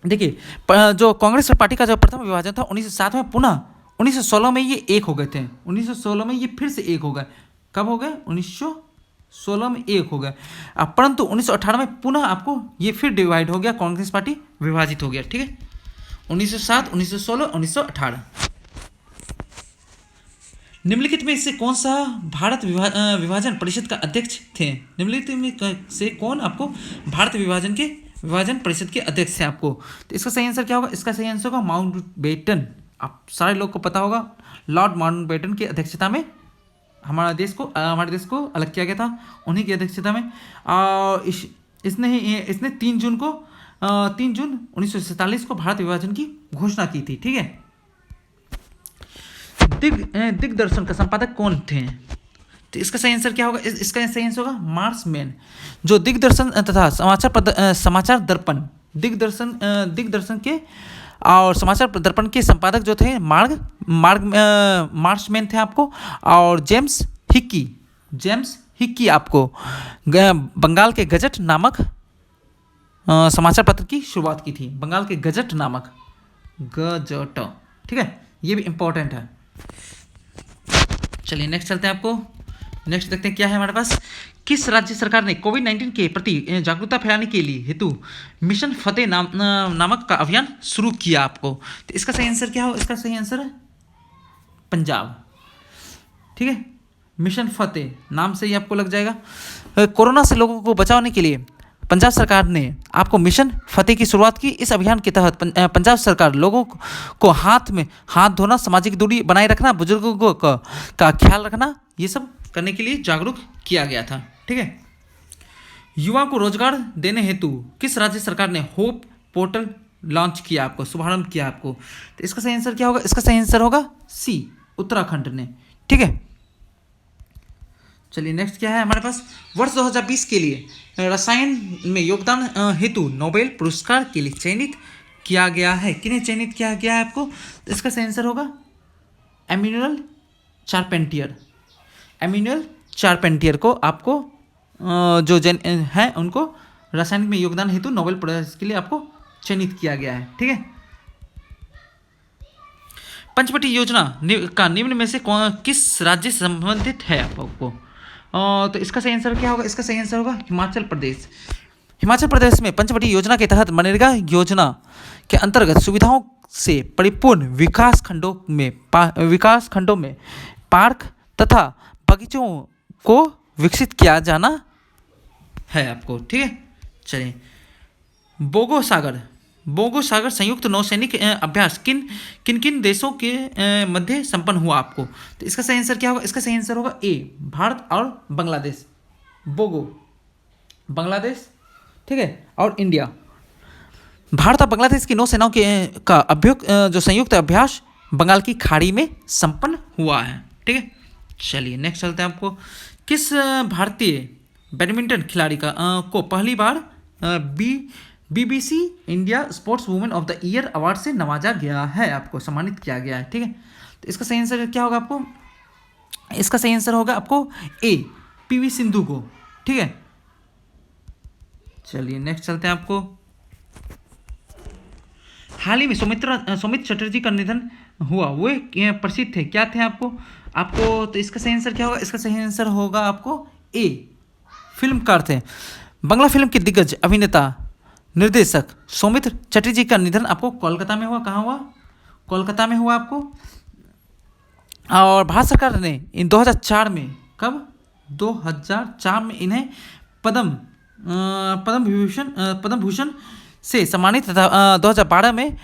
देखिए, जो कांग्रेस पार्टी का जो प्रथम विभाजन था 1907 में, पुनः 1916 में ये एक हो गए थे। 1916 में ये फिर से एक हो गए। कब हो गए? 1916 में एक हो गए। परंतु 1918 में पुनः आपको ये फिर डिवाइड हो गया, कांग्रेस पार्टी विभाजित हो गया, ठीक है। 1907, 1916, 1918। निम्नलिखित में से कौन सा भारत विभाजन परिषद का अध्यक्ष थे? निम्नलिखित में से कौन आपको भारत विभाजन परिषद के अध्यक्ष थे आपको? तो इसका सही आंसर क्या होगा? इसका सही आंसर होगा माउंटबेटन। आप सारे लोग को पता होगा, लॉर्ड माउंटबेटन की अध्यक्षता में हमारे देश को अलग किया गया था, उन्हीं की अध्यक्षता में। और इसने 3 जून 1947 को भारत विभाजन की घोषणा की थी, ठीक है। दिग्दर्शन का संपादक कौन थे? तो इसका सही आंसर क्या होगा? इसका सही आंसर होगा मार्समैन। जो दिग्दर्शन तथा समाचार दर्पण दिग्दर्शन के और समाचार दर्पण के संपादक जो थे मार्समैन थे आपको। और जेम्स हिक्की आपको बंगाल के गजट नामक समाचार पत्र की शुरुआत की थी। बंगाल के गजट नामक गजट, ठीक है, ये भी इंपॉर्टेंट है। चलिए नेक्स्ट चलते हैं। आपको नेक्स्ट देखते हैं क्या है हमारे पास। किस राज्य सरकार ने कोविड-19 के प्रति जागरूकता फैलाने के लिए हेतु मिशन फतेह नामक का अभियान शुरू किया आपको? तो इसका सही आंसर क्या हो? इसका सही आंसर है पंजाब, ठीक है। मिशन फतेह नाम से ही आपको लग जाएगा। कोरोना से लोगों को बचाने के लिए पंजाब सरकार ने आपको मिशन फतेह की शुरुआत की। इस अभियान के तहत पंजाब सरकार लोगों को हाथ में हाथ धोना, सामाजिक दूरी बनाए रखना, बुजुर्गों का ख्याल रखना, ये सब करने के लिए जागरूक किया गया था, ठीक है। युवा को रोजगार देने हेतु किस राज्य सरकार ने होप पोर्टल लॉन्च किया आपको, शुभारंभ किया आपको? तो इसका सही आंसर क्या होगा? इसका सही आंसर होगा C, उत्तराखंड ने, ठीक है। चलिए नेक्स्ट क्या है हमारे पास। वर्ष 2020 के लिए रसायन में योगदान हेतु नोबेल पुरस्कार के लिए चयनित किया गया है। किन्हें चयनित किया गया है आपको? तो इसका सही आंसर होगा एमिनुअल चारपेंटियर को आपको जो हैं उनको रासायनिक में योगदान हेतु नोबेल पुरस्कार के लिए आपको चयनित किया गया है, ठीक है। पंचवटी योजना का निम्न में से किस राज्य से संबंधित है आपको? तो इसका सही आंसर क्या होगा? इसका सही आंसर होगा हिमाचल प्रदेश। हिमाचल प्रदेश में पंचवटी योजना के तहत मनरेगा योजना के अंतर्गत सुविधाओं से परिपूर्ण विकास खंडों में पार्क तथा बगीचों को विकसित किया जाना है आपको, ठीक है। चलिए, बोगो सागर बोगो सागर संयुक्त नौसैनिक अभ्यास किन किन किन देशों के मध्य संपन्न हुआ आपको? तो इसका सही आंसर क्या होगा? इसका सही आंसर होगा ए, भारत और बांग्लादेश। बोगो बांग्लादेश, ठीक है, और इंडिया। भारत और बांग्लादेश की नौसेनाओं के का अभ्युक जो संयुक्त अभ्यास बंगाल की खाड़ी में संपन्न हुआ है, ठीक है। चलिए नेक्स्ट चलते हैं। आपको किस भारतीय बैडमिंटन खिलाड़ी का को पहली बार BBC India sports women of the year award से नवाजा गया है, आपको सम्मानित किया गया है, ठीक है। तो इसका सही आंसर क्या होगा आपको? इसका सही आंसर होगा आपको ए, PV सिंधु को, ठीक है। चलिए नेक्स्ट चलते हैं। आपको हाल ही में सौमित्र चटर्जी का निधन हुआ, वो प्रसिद्ध थे, क्या थे आपको तो इसका सही आंसर क्या होगा? इसका सही आंसर होगा आपको ए, फिल्मकार थे। बांग्ला फिल्म के दिग्गज अभिनेता निर्देशक सौमित्र चटर्जी का निधन आपको कोलकाता में हुआ। कहाँ हुआ? कोलकाता में हुआ आपको। और भारत सरकार ने इन 2004 में, कब? 2004 में इन्हें पद्म भूषण से सम्मानित तथा 2012 में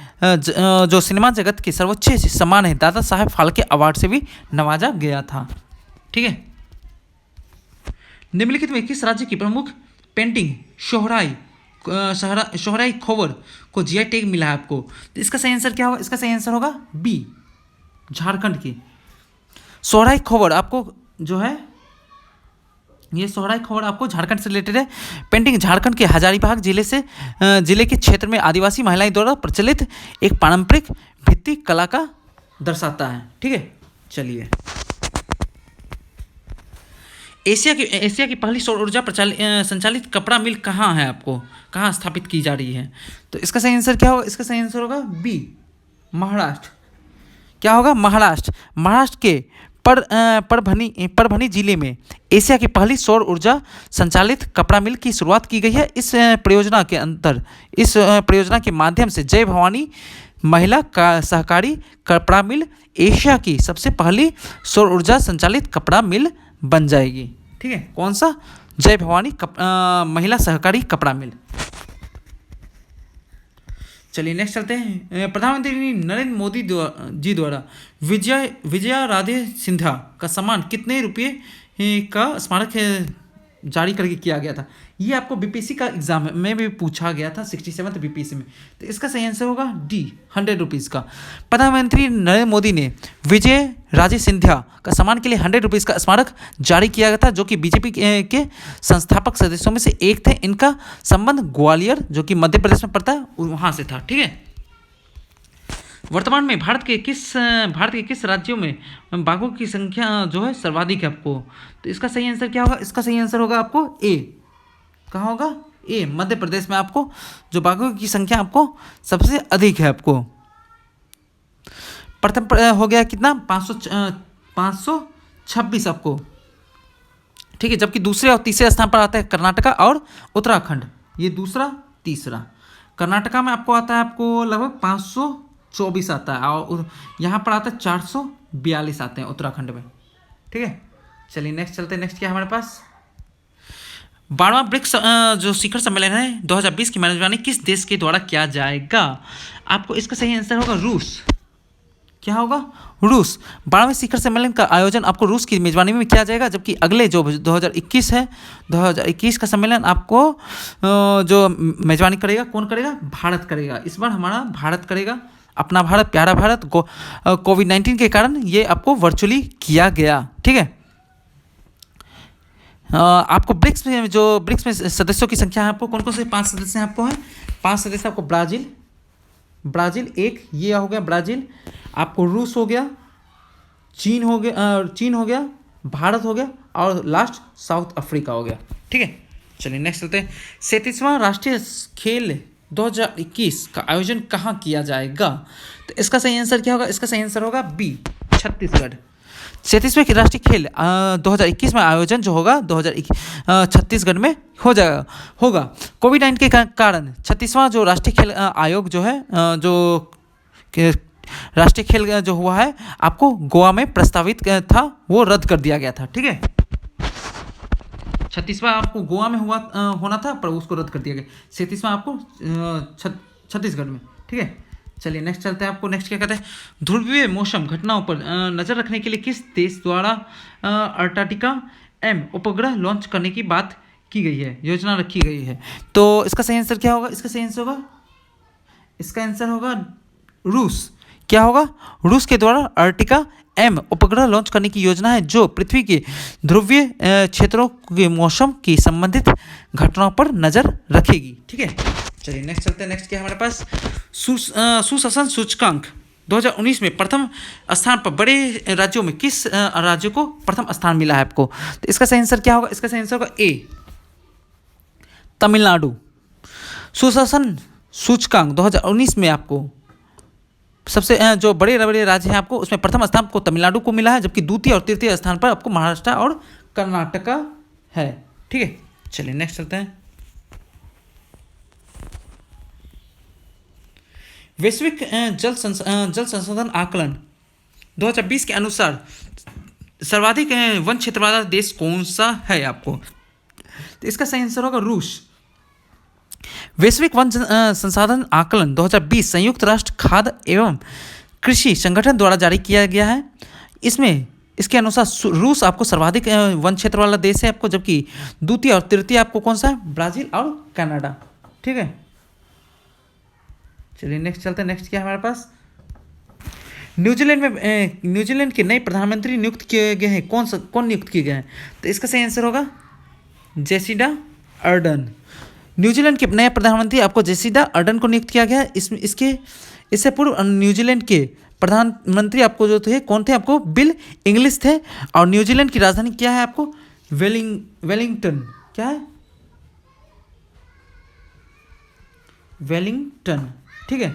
जो सिनेमा जगत के सर्वोच्च सम्मान है दादा साहेब फाल्के अवार्ड से भी नवाजा गया था, ठीक है। निम्नलिखित में किस राज्य की प्रमुख पेंटिंग शोहराई खोवर को GI टैग मिला है आपको? तो इसका सही आंसर क्या होगा? इसका सही आंसर होगा बी, झारखंड की सोहराई खोवर। आपको जो है ये सोहराई खोवर आपको झारखंड से रिलेटेड है। पेंटिंग झारखंड के हजारीबाग जिले के क्षेत्र में आदिवासी महिलाएं द्वारा प्रचलित एक पारंपरिक भित्ति कला का दर्शाता है, ठीक है। चलिए एशिया की पहली सौर ऊर्जा संचालित कपड़ा मिल कहाँ है, आपको कहाँ स्थापित की जा रही है? तो इसका सही आंसर क्या होगा? इसका सही आंसर होगा बी, महाराष्ट्र। क्या होगा? महाराष्ट्र के परभनी जिले में एशिया की पहली सौर ऊर्जा संचालित कपड़ा मिल की शुरुआत की गई है। इस परियोजना के माध्यम से जय भवानी महिला का सहकारी कपड़ा मिल एशिया की सबसे पहली सौर ऊर्जा संचालित कपड़ा मिल बन जाएगी, ठीक है। कौन सा? जय भवानी महिला सहकारी कपड़ा मिल। चलिए नेक्स्ट चलते हैं। प्रधानमंत्री नरेंद्र मोदी जी द्वारा विजया राधे सिंधिया का सम्मान कितने रुपये का स्मारक जारी करके किया गया था? ये आपको BPSC का एग्जाम में भी पूछा गया था, 67th BPSC में। तो इसका सही आंसर होगा डी, 100 रुपीज़ का। प्रधानमंत्री नरेंद्र मोदी ने विजय राजे सिंधिया का सम्मान के लिए 100 रुपीज़ का स्मारक जारी किया गया था, जो कि BJP के संस्थापक सदस्यों में से एक थे। इनका संबंध ग्वालियर, जो कि मध्य प्रदेश में पड़ता है, वहाँ से था, ठीक है। वर्तमान में भारत के किस राज्यों में बाघों की संख्या जो है सर्वाधिक है आपको? तो इसका सही आंसर क्या होगा? इसका सही आंसर होगा आपको ए। कहाँ होगा? ए, मध्य प्रदेश में आपको जो बाघों की संख्या आपको सबसे अधिक है। आपको प्रथम हो गया कितना? 526 आपको, ठीक है। जबकि दूसरे और तीसरे स्थान पर आता है कर्नाटका और उत्तराखंड। ये दूसरा तीसरा। कर्नाटका में आपको आता है आपको लगभग 524 आता है, और यहाँ पर आता है 442 आते हैं उत्तराखंड में, ठीक है। चलिए नेक्स्ट चलते हैं। नेक्स्ट क्या है हमारे पास? 12वां ब्रिक्स जो शिखर सम्मेलन है 2020 की मेजबानी किस देश के द्वारा किया जाएगा? आपको इसका सही आंसर होगा रूस। क्या होगा? रूस। 12वें शिखर सम्मेलन का आयोजन आपको रूस की मेजबानी में किया जाएगा, जबकि अगले जो 2021 है, 2021 का सम्मेलन आपको जो मेजबानी करेगा, कौन करेगा? भारत करेगा। इस बार हमारा भारत करेगा, अपना भारत, प्यारा भारत। कोविड-19 के कारण ये आपको वर्चुअली किया गया, ठीक है। आपको ब्रिक्स में सदस्यों की संख्या है, आपको कौन कौन से 5 सदस्य हैं? आपको हैं 5 सदस्य। आपको ब्राज़ील एक, ये हो गया ब्राज़ील। आपको रूस हो गया, चीन हो गया, भारत हो गया, और लास्ट साउथ अफ्रीका हो गया, ठीक है। चलिए नेक्स्ट चलते हैं। 37वां राष्ट्रीय खेल 2021 का आयोजन कहाँ किया जाएगा? तो इसका सही आंसर क्या होगा? इसका सही आंसर होगा बी, छत्तीसगढ़। 37वें राष्ट्रीय खेल 2021 में आयोजन जो होगा 2021 छत्तीसगढ़ में होगा। कोविड-19 के कारण 36वां जो राष्ट्रीय खेल आयोग जो है राष्ट्रीय खेल जो हुआ है आपको गोवा में प्रस्तावित था, वो रद्द कर दिया गया था, ठीक है। 36वां आपको गोवा में होना था, पर उसको रद्द कर दिया गया। 37वां आपको छत्तीसगढ़ में, ठीक है। चलिए नेक्स्ट चलते हैं। आपको नेक्स्ट क्या कहते हैं, ध्रुवीय मौसम घटनाओं पर नजर रखने के लिए किस देश द्वारा अंटार्कटिका एम उपग्रह लॉन्च करने की बात की गई है, योजना रखी गई है। तो इसका सही आंसर क्या होगा, इसका आंसर होगा रूस। क्या होगा, रूस के द्वारा अर्टिका एम उपग्रह लॉन्च करने की योजना है, जो पृथ्वी के ध्रुवीय क्षेत्रों के मौसम की संबंधित घटनाओं पर नजर रखेगी, ठीक है। चलिए नेक्स्ट चलते हैं। नेक्स्ट क्या है हमारे पास, सुशासन सूचकांक 2019 में प्रथम स्थान पर बड़े राज्यों में किस राज्य को प्रथम स्थान मिला है आपको। तो इसका सही आंसर क्या होगा, इसका सही आंसर होगा ए, तमिलनाडु। सुशासन सूचकांक 2019 में आपको सबसे जो बड़े बड़े राज्य हैं आपको, उसमें प्रथम स्थान को तमिलनाडु को मिला है, जबकि द्वितीय और तृतीय स्थान पर आपको महाराष्ट्र और कर्नाटका है, ठीक है। चलिए नेक्स्ट चलते हैं। वैश्विक जल संसाधन आकलन 2020 के अनुसार सर्वाधिक वन क्षेत्र वाला देश कौन सा है आपको। तो इसका सही आंसर होगा रूस। वैश्विक वन संसाधन आकलन 2020 संयुक्त राष्ट्र खाद्य एवं कृषि संगठन द्वारा जारी किया गया है। इसके अनुसार रूस आपको सर्वाधिक वन क्षेत्र वाला देश है आपको, जबकि द्वितीय और तृतीय आपको कौन सा है, ब्राजील और कनाडा, ठीक है। चलिए नेक्स्ट चलते हैं। नेक्स्ट क्या है हमारे पास, न्यूजीलैंड के नए प्रधानमंत्री नियुक्त किए गए हैं, कौन नियुक्त किए गए हैं। तो इसका सही आंसर होगा जेसिडा अर्डन। न्यूजीलैंड के नए प्रधानमंत्री आपको जेसिडा अर्डन को नियुक्त किया गया है। इससे पूर्व न्यूजीलैंड के प्रधानमंत्री आपको जो थे कौन थे, आपको बिल इंग्लिश थे। और न्यूजीलैंड की राजधानी क्या है आपको, वेलिंगटन, क्या है, वेलिंगटन, ठीक है।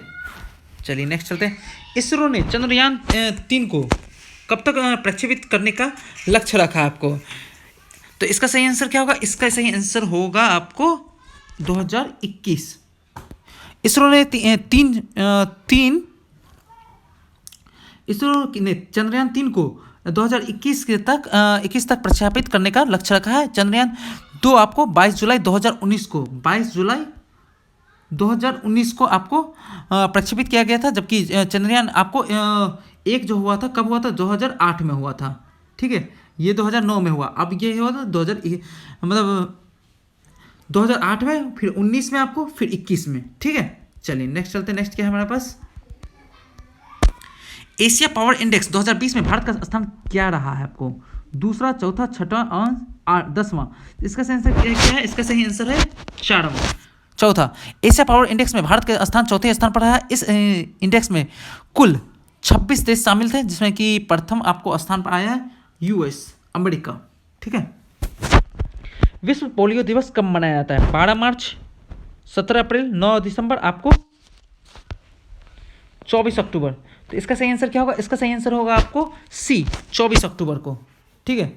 चलिए नेक्स्ट चलते हैं। इसरो ने चंद्रयान 3 को कब तक प्रक्षेपित करने का लक्ष्य रखा है आपको। तो इसका सही आंसर क्या होगा, इसका सही आंसर होगा आपको 2021। इसरो ने चंद्रयान 3 को 2021 तक प्रक्षेपित करने का लक्ष्य रखा है। चंद्रयान 2 आपको 22 जुलाई 2019 को आपको प्रक्षेपित किया गया था, जबकि चंद्रयान आपको एक जो हुआ था कब हुआ था, 2008 में हुआ था, ठीक है। ये 2009 में हुआ, अब ये हुआ था 2008 में, फिर 19 में आपको, फिर 21 में, ठीक है। चलिए नेक्स्ट चलते हैं। नेक्स्ट क्या है हमारे पास, एशिया पावर इंडेक्स 2020 में भारत का स्थान क्या रहा है आपको, दूसरा, चौथा, छठवां और 10वां। इसका सही आंसर क्या है, इसका सही आंसर है चौथा। एशिया पावर इंडेक्स में भारत का स्थान चौथे स्थान पर रहा है। इस इंडेक्स में कुल 26 देश शामिल थे, जिसमें कि प्रथम आपको स्थान पर आया है यूएस अमेरिका, ठीक है। विश्व पोलियो दिवस कब मनाया जाता है, 12 मार्च, 17 अप्रैल, 9 दिसंबर, आपको 24 अक्टूबर। तो इसका सही आंसर क्या होगा, इसका सही आंसर होगा आपको सी, 24 अक्टूबर को, ठीक है।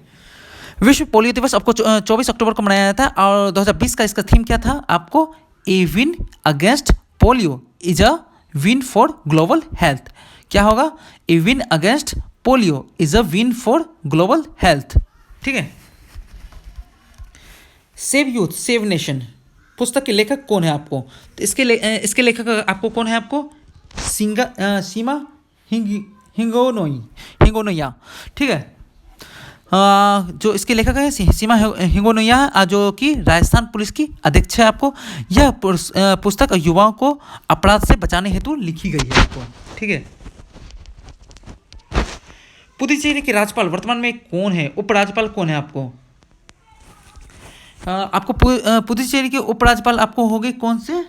विश्व पोलियो दिवस आपको 24 अक्टूबर को मनाया जाता है। और 2020 का इसका थीम क्या था आपको, a win against polio is a win for global health. क्या होगा, a win against polio is a win for global health, ठीक है। सेव यूथ सेव नेशन पुस्तक के लेखक कौन है आपको। तो इसके लेखक आपको कौन है, आपको सीमा हिंगोनोया, ठीक है। जो इसके लेखक है सीमा हिंगोनोया, जो कि राजस्थान पुलिस की अध्यक्ष है आपको। यह पुस्तक युवाओं को अपराध से बचाने हेतु लिखी गई है आपको, ठीक है। पुदुचेरी के राज्यपाल वर्तमान में कौन है, उपराज्यपाल कौन है आपको। आपको पुदुचेरी के उपराज्यपाल आपको हो गए कौन से,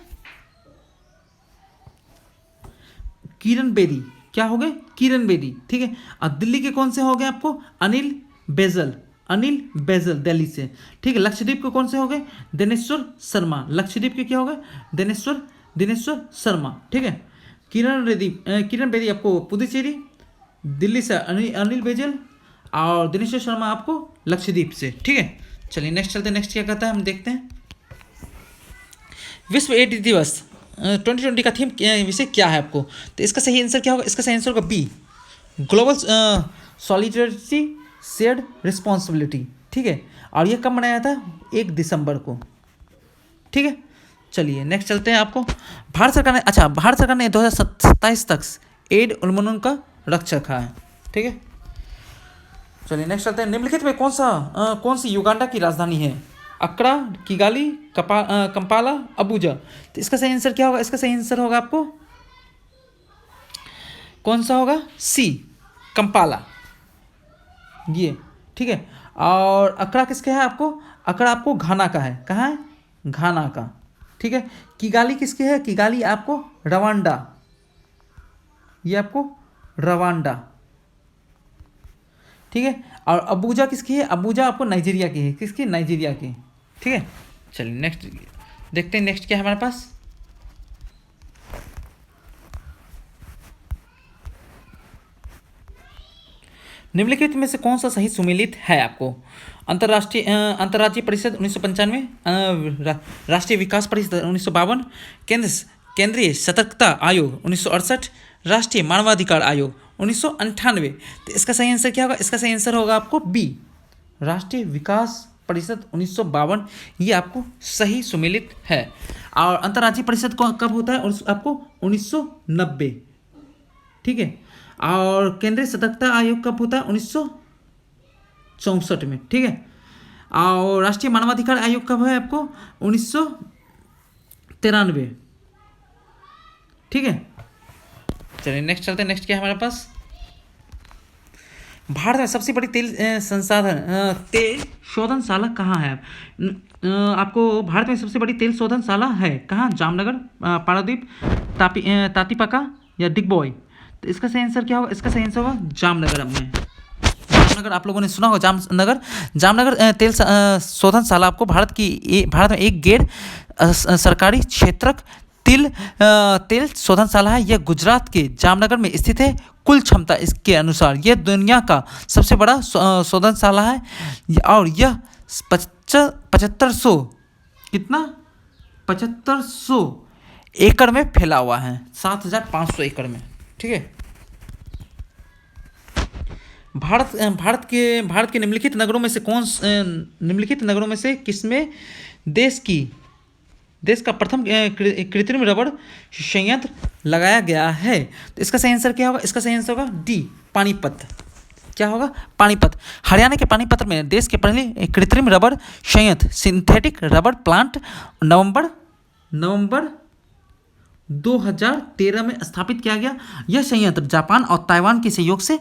किरण बेदी, क्या हो गए, किरण बेदी, ठीक है। और दिल्ली के कौन से हो गए आपको, अनिल बेजल दिल्ली से, ठीक है। लक्षद्वीप के कौन से हो गए, दिनेश्वर शर्मा, लक्षद्वीप के क्या हो गए, दिनेश्वर शर्मा, ठीक है। किरण बेदी आपको पुदुचेरी, दिल्ली से अनिल बेजल और दिनेश्वर शर्मा आपको लक्षद्वीप से, ठीक है। चलिए नेक्स्ट चलते हैं। नेक्स्ट क्या कहता है हम देखते हैं। विश्व एड्स दिवस 2020 का थीम विषय क्या है आपको। तो इसका सही आंसर क्या होगा, इसका सही आंसर होगा B, global solidarity shared responsibility, ठीक है। और यह कब मनाया था, 1 दिसंबर को, ठीक है। चलिए नेक्स्ट चलते हैं। आपको भारत सरकार ने, अच्छा भारत सरकार ने 2027 तक एड उन्मूलन का लक्ष्य रखा है। ठीक है, चलिए नेक्स्ट चलते हैं। निम्नलिखित में कौन सी युगांडा की राजधानी है? अक्रा, किगाली, कंपाला, अबूजा। तो इसका सही आंसर क्या होगा? इसका सही आंसर होगा आपको कौन सा होगा? सी, कंपाला, ये। ठीक है, और अक्रा किसके है? आपको अक्रा आपको घाना का है। कहाँ है? घाना का। ठीक है, किगाली किसके है? किगाली आपको रवांडा, ये आपको रवांडा। ठीक है, और अबूजा किसकी है? अबूजा आपको नाइजीरिया की है। किसकी? नाइजीरिया की। ठीक है, चलिए नेक्स्ट देखते हैं। नेक्स्ट क्या है हमारे पास? निम्नलिखित में से कौन सा सही सुमेलित है? आपको अंतर्राज्यीय परिषद 1995, राष्ट्रीय विकास परिषद 1952, केंद्रीय सतर्कता आयोग 1968, राष्ट्रीय मानवाधिकार आयोग 1998। तो इसका सही आंसर क्या होगा? इसका सही आंसर होगा आपको बी, राष्ट्रीय विकास परिषद 1952। ये आपको सही सुमेलित है। और अंतर्राज्यीय परिषद कब होता है? और आपको 1990। ठीक है, और केंद्रीय सतर्कता आयोग कब होता है? 1964 में। ठीक है, और राष्ट्रीय मानवाधिकार आयोग कब है? आपको 1993। ठीक है, चलिए नेक्स्ट चलते हैं। नेक्स्ट क्या है हमारे पास? भारत में सबसे बड़ी तेल शोधनशाला कहाँ है? आपको भारत में सबसे बड़ी तेल शोधनशाला है कहाँ? जामनगर, पारादीप, तातीपाका या डिगबॉय। तो इसका सही आंसर क्या होगा? इसका सही आंसर होगा जामनगर में। जामनगर आप लोगों ने सुना होगा, जामनगर तेल शोधनशाला आपको भारत में एक गैर सरकारी क्षेत्रक तेल शोधनशाला है। यह गुजरात के जामनगर में स्थित है। कुल क्षमता इसके अनुसार यह दुनिया का सबसे बड़ा शोधनशाला है, और यह 7500 कितना 7500 एकड़ में फैला हुआ है, 7500 एकड़ में। ठीक है, भारत के निम्नलिखित नगरों में से किसमें देश का प्रथम कृत्रिम रबड़ संयंत्र लगाया गया है? तो इसका सही आंसर क्या होगा? इसका सही आंसर होगा डी, पानीपत। क्या होगा? पानीपत। हरियाणा के पानीपत में देश के पहले कृत्रिम रबड़ संयंत्र सिंथेटिक रबड़ प्लांट नवंबर 2013 में स्थापित किया गया। यह संयंत्र जापान और ताइवान के सहयोग से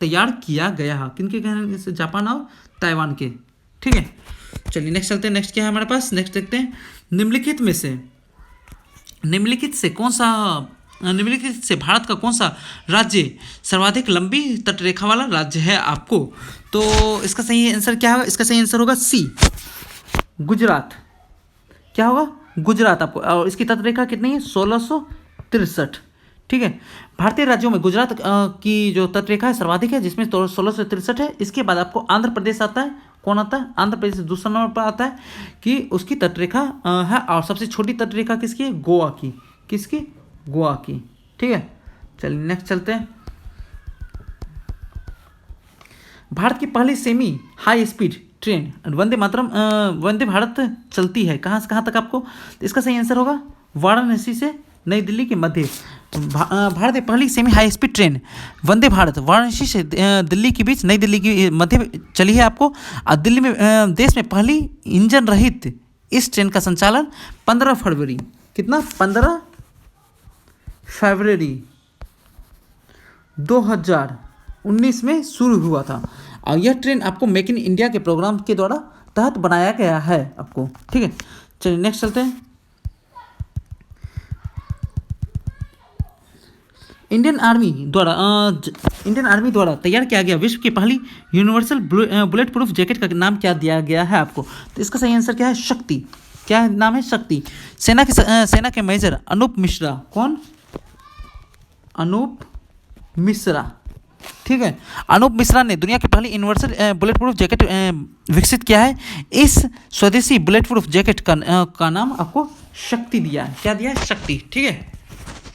तैयार किया गया है। किनके कहने से? जापान और ताइवान के। ठीक है, चलिए नेक्स्ट चलते हैं। नेक्स्ट क्या है हमारे पास? नेक्स्ट देखते हैं। निम्नलिखित से भारत का कौन सा राज्य सर्वाधिक लंबी तटरेखा वाला राज्य है? आपको तो इसका सही आंसर क्या होगा? इसका सही आंसर होगा सी, गुजरात। क्या होगा? गुजरात आपको। और इसकी तटरेखा कितनी है? 1663। ठीक है, भारतीय राज्यों में गुजरात की जो तटरेखा है सर्वाधिक है, जिसमें 1663 है। इसके बाद आपको आंध्र प्रदेश आता है। कौन आता है? आंध्र प्रदेश दूसरा नंबर पर आता है कि उसकी तटरेखा है। और सबसे छोटी तटरेखा किसकी है? गोवा की। किसकी? गोवा की। ठीक है, चलिए नेक्स्ट चलते हैं। भारत की पहली semi high speed train Vande Bharat चलती है कहाँ से कहाँ तक? आपको तो इसका सही आंसर होगा वाराणसी से नई दिल्ली के मध्य। भारत की पहली semi high speed train Vande Bharat Varanasi से दिल्ली के बीच, नई दिल्ली के मध्य चली है आपको। और दिल्ली में देश में पहली इंजन रहित इस ट्रेन का संचालन 15 फरवरी 2019 में शुरू हुआ था। और यह ट्रेन आपको मेक इन इंडिया के प्रोग्राम के द्वारा तहत बनाया गया है आपको। ठीक है, चलिए नेक्स्ट चलते हैं। इंडियन आर्मी द्वारा तैयार किया गया विश्व की पहली यूनिवर्सल बुलेट प्रूफ जैकेट का नाम क्या दिया गया है आपको? तो इसका सही आंसर क्या है? शक्ति। क्या नाम है? शक्ति। सेना के मेजर अनूप मिश्रा। कौन? अनूप मिश्रा। ठीक है, अनूप मिश्रा ने दुनिया की पहली यूनिवर्सल बुलेट प्रूफ जैकेट विकसित किया है। इस स्वदेशी बुलेट प्रूफ जैकेट का नाम आपको शक्ति दिया है। क्या दिया है? शक्ति। ठीक है,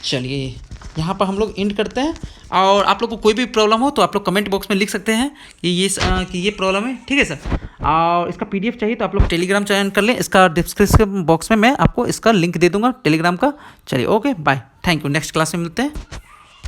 चलिए यहाँ पर हम लोग एंड करते हैं। और आप लोग को कोई भी प्रॉब्लम हो तो आप लोग कमेंट बॉक्स में लिख सकते हैं कि ये प्रॉब्लम है, ठीक है सर। और इसका PDF चाहिए तो आप लोग टेलीग्राम ज्वाइन कर लें, इसका डिस्क्रिप्शन बॉक्स में मैं आपको इसका लिंक दे दूंगा टेलीग्राम का। चलिए okay bye, thank you, next class में मिलते हैं।